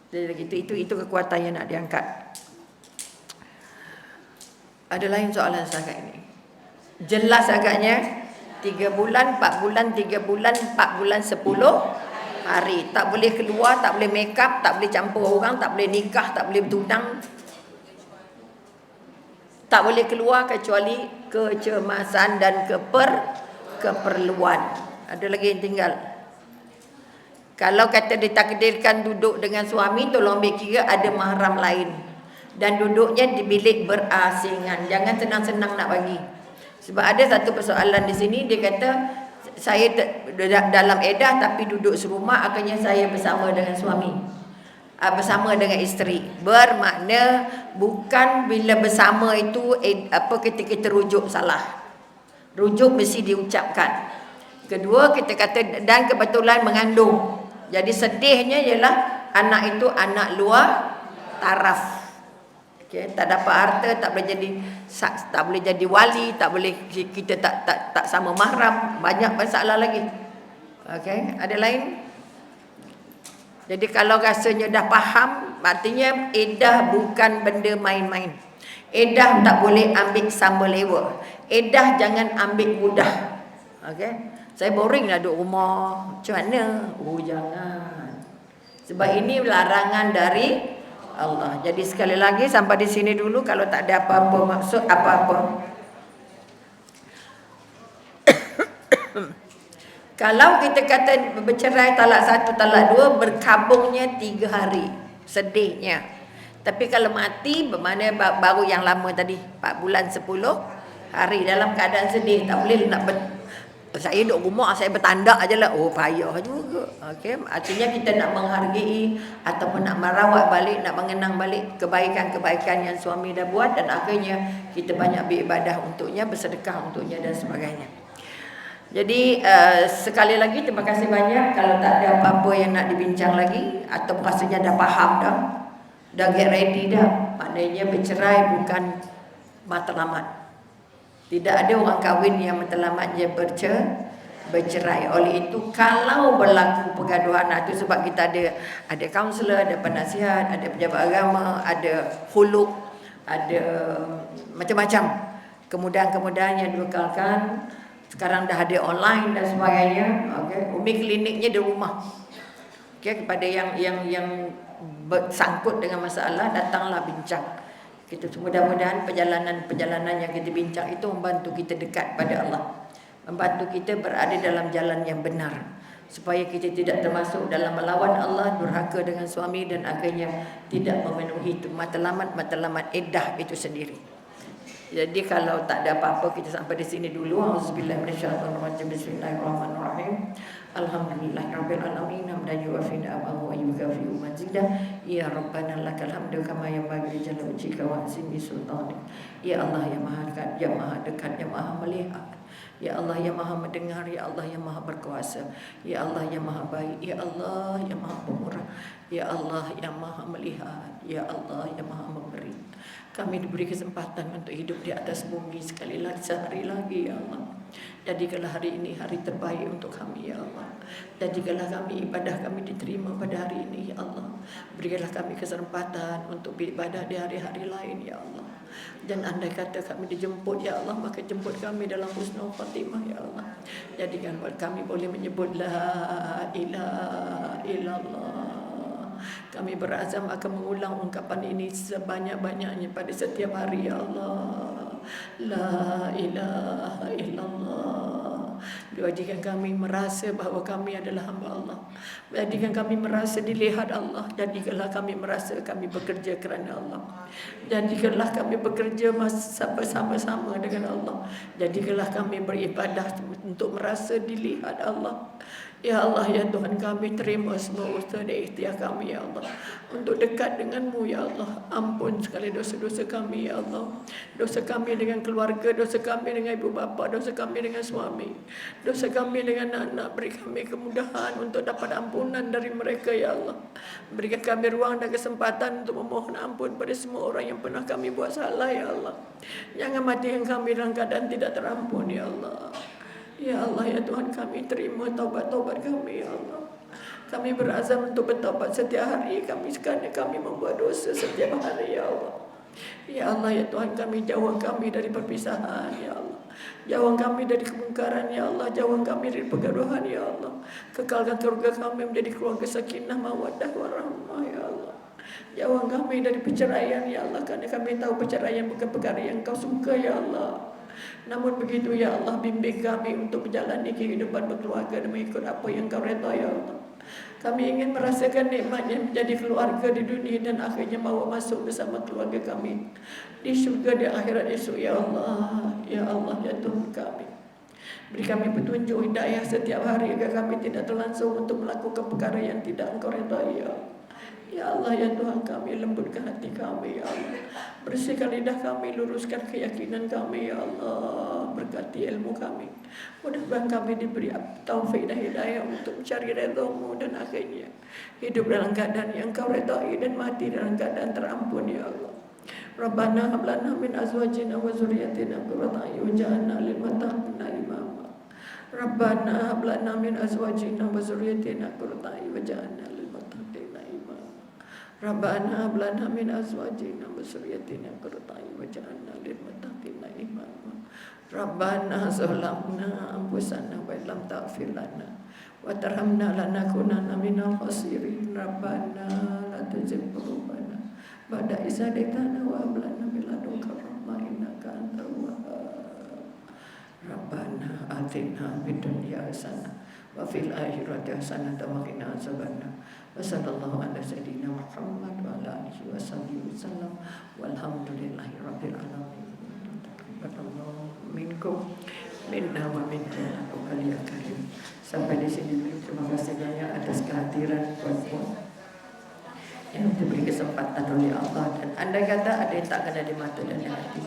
Jadi itu kekuatan yang nak diangkat. Ada lain soalan sangat ini? Jelas agaknya 3 bulan, 4 bulan, 3 bulan, 4 bulan 10 hari. Tak boleh keluar, tak boleh make up, tak boleh campur orang, tak boleh nikah, tak boleh bertunang. Tak boleh keluar kecuali kecemasan dan keperluan. Ada lagi yang tinggal. Kalau kata ditakdirkan duduk dengan suami, tolong ambil kira ada mahram lain. Dan duduknya di bilik berasingan. Jangan senang-senang nak bagi. Sebab ada satu persoalan di sini, dia kata, saya dalam edah tapi duduk serumah, akhirnya saya bersama dengan suami. Bersama dengan isteri. Bermakna bukan bila bersama itu kita rujuk salah. Rujuk mesti diucapkan. Kedua, kita kata dan kebetulan mengandung. Jadi sedihnya ialah anak itu anak luar taraf. Okey, tak dapat harta, tak boleh jadi wali, tak boleh kita tak sama mahram, banyak masalah lagi. Okey, ada lain? Jadi kalau rasanya dah faham, artinya edah bukan benda main-main. Edah tak boleh ambil sambal lewa. Edah jangan ambil mudah. Okey. Saya boring lah duduk rumah. Macam mana? Oh jangan. Sebab ini larangan dari Allah. Jadi sekali lagi sampai di sini dulu, kalau tak ada apa-apa maksud apa-apa. Kalau kita kata bercerai talak 1, talak 2, berkabungnya 3 hari. Sedihnya. Tapi kalau mati, bermakna baru yang lama tadi, 4 bulan 10 hari dalam keadaan sedih. Tak boleh nak saya duduk rumah, saya bertanda aje lah. Oh, payah juga. Okey, artinya kita nak menghargai ataupun nak merawat balik, nak mengenang balik kebaikan-kebaikan yang suami dah buat, dan akhirnya kita banyak beribadah untuknya, bersedekah untuknya dan sebagainya. Jadi sekali lagi terima kasih banyak. Kalau tak ada apa-apa yang nak dibincang lagi, atau rasanya dah faham dah get ready dah. Maknanya bercerai bukan matlamat. Tidak ada orang kahwin yang matlamatnya bercerai. Oleh itu kalau berlaku pergaduhan, itu sebab kita ada kaunselor, ada penasihat, ada pejabat agama, ada huluk, ada macam-macam kemudahan-kemudahan yang dikekalkan. Sekarang dah ada online dan sebagainya. Okey, Umi kliniknya di rumah. Okey, kepada yang bersangkut dengan masalah, datanglah bincang. Kita mudah-mudahan perjalanan yang kita bincang itu membantu kita dekat pada Allah, membantu kita berada dalam jalan yang benar, supaya kita tidak termasuk dalam melawan Allah, durhaka dengan suami, dan akhirnya tidak memenuhi matlamat iddah itu sendiri. Jadi kalau tak ada apa-apa, kita sampai di sini dulu. Auzubillahi minasyaitonirrajim. Bismillahirrahmanirrahim. Alhamdulillahirabbil alamin. Hamdan yuwafi ni'amahu wa yukafi mazidah. Ya Rabbana lakal hamdu kama yanbaghi li jalali wajhika wa azimi sultanik. Ya Allah yang maha dekat, yang maha dekat, yang maha melihat. Ya Allah yang maha mendengar, ya Allah yang maha berkuasa, ya Allah yang maha baik, ya Allah yang maha pemurah, ya Allah yang maha melihat, ya Allah yang maha memberi. Kami diberi kesempatan untuk hidup di atas bumi sekali lagi, sehari lagi, ya Allah. Jadikanlah hari ini hari terbaik untuk kami, ya Allah. Jadikanlah kami, ibadah kami diterima pada hari ini, ya Allah. Berikanlah kami kesempatan untuk beribadah di hari-hari lain, ya Allah. Dan andai kata kami dijemput, ya Allah, maka jemput kami dalam husnul khatimah, ya Allah. Jadikan kami boleh menyebut la ilaha illallah. Kami berazam akan mengulang ungkapan ini sebanyak-banyaknya pada setiap hari, ya Allah. La ilaha illallah. Jadikan kami merasa bahawa kami adalah hamba Allah. Jadikan kami merasa dilihat Allah. Jadikanlah kami merasa kami bekerja kerana Allah. Jadikanlah kami bekerja bersama-sama dengan Allah. Jadikanlah kami beribadah untuk merasa dilihat Allah. Ya Allah, ya Tuhan kami, terima semua usaha dan ikhtiar kami, ya Allah, untuk dekat dengan-Mu, ya Allah. Ampun sekali dosa-dosa kami, ya Allah. Dosa kami dengan keluarga, dosa kami dengan ibu bapa, dosa kami dengan suami, dosa kami dengan anak. Beri kami kemudahan untuk dapat ampunan dari mereka, ya Allah. Berikan kami ruang dan kesempatan untuk memohon ampun pada semua orang yang pernah kami buat salah, ya Allah. Jangan matikan kami dalam keadaan tidak terampun, ya Allah. Ya Allah, ya Tuhan kami, terima taubat-taubat kami, ya Allah. Kami berazam untuk bertaubat setiap hari kami, sekali kami membuat dosa setiap hari, ya Allah. Ya Allah, ya Tuhan kami, jauhkan kami dari perpisahan, ya Allah. Jauhkan kami dari kemungkaran, ya Allah. Jauhkan kami dari pergaduhan, ya Allah. Kekalkan keluarga kami menjadi keluarga sakinah, mawaddah, warahmah, ya Allah. Jauhkan kami dari perceraian, ya Allah, kerana kami tahu perceraian bukan perkara yang Kau suka, ya Allah. Namun begitu, ya Allah, bimbing kami untuk menjalani kehidupan berkeluarga dan mengikut apa yang Kau redha, ya Allah. Kami ingin merasakan nikmatnya menjadi keluarga di dunia, dan akhirnya bawa masuk bersama keluarga kami di syurga di akhirat esok, ya Allah. Ya Allah, ya Tuhan kami, beri kami petunjuk hidayah setiap hari agar kami tidak terlangsung untuk melakukan perkara yang tidak Engkau redha, ya Allah. Ya Allah, ya Tuhan kami, lembutkan hati kami, ya Allah. Bersihkan lidah kami, luruskan keyakinan kami, ya Allah. Berkati ilmu kami. Mudah-mudahan kami diberi taufik dan hidayah untuk mencari redha-Mu, dan akhirnya hidup dalam keadaan yang Kau redai dan mati dalam keadaan terampun, ya Allah. Rabbana hab lana min azwajina wa dzurriyyatina qurrata a'yun waj'alna lil muttaqina imama. Rabbana hab lana min azwajina wa dzurriyyatina qurrata a'yun waj'alna lil muttaqina imama. Rabbana hab lana min azwajina wa dzurriyyatina qurrata a'yun waj'alna lil muttaqina imama. Rabbana zalamna anfusana wa lam taghfir lana wa tarhamna lanakunanna minal khasirin. Rabbana la tuzigh qulubana Ba'da idh hadaitana wa hab lana min ladunka rahmah innaka antal wahhab. Rabbana atina fid dunya hasanah wa fil akhirati hasanah wa qina azabannar. Wa sallallahu ala sayyidina Muhammad wa ala alihi wa sahbihi wasallam walhamdulillahi rabbil alamin. Taqabbalallahu minkum minna wa minkum ya karim. Sampai di sini dulu. Terima kasih banyak atas kehadiran puan-puan yang diberi kesempatan oleh Allah. Dan andai kata ada yang tak kena di mata dan di hati,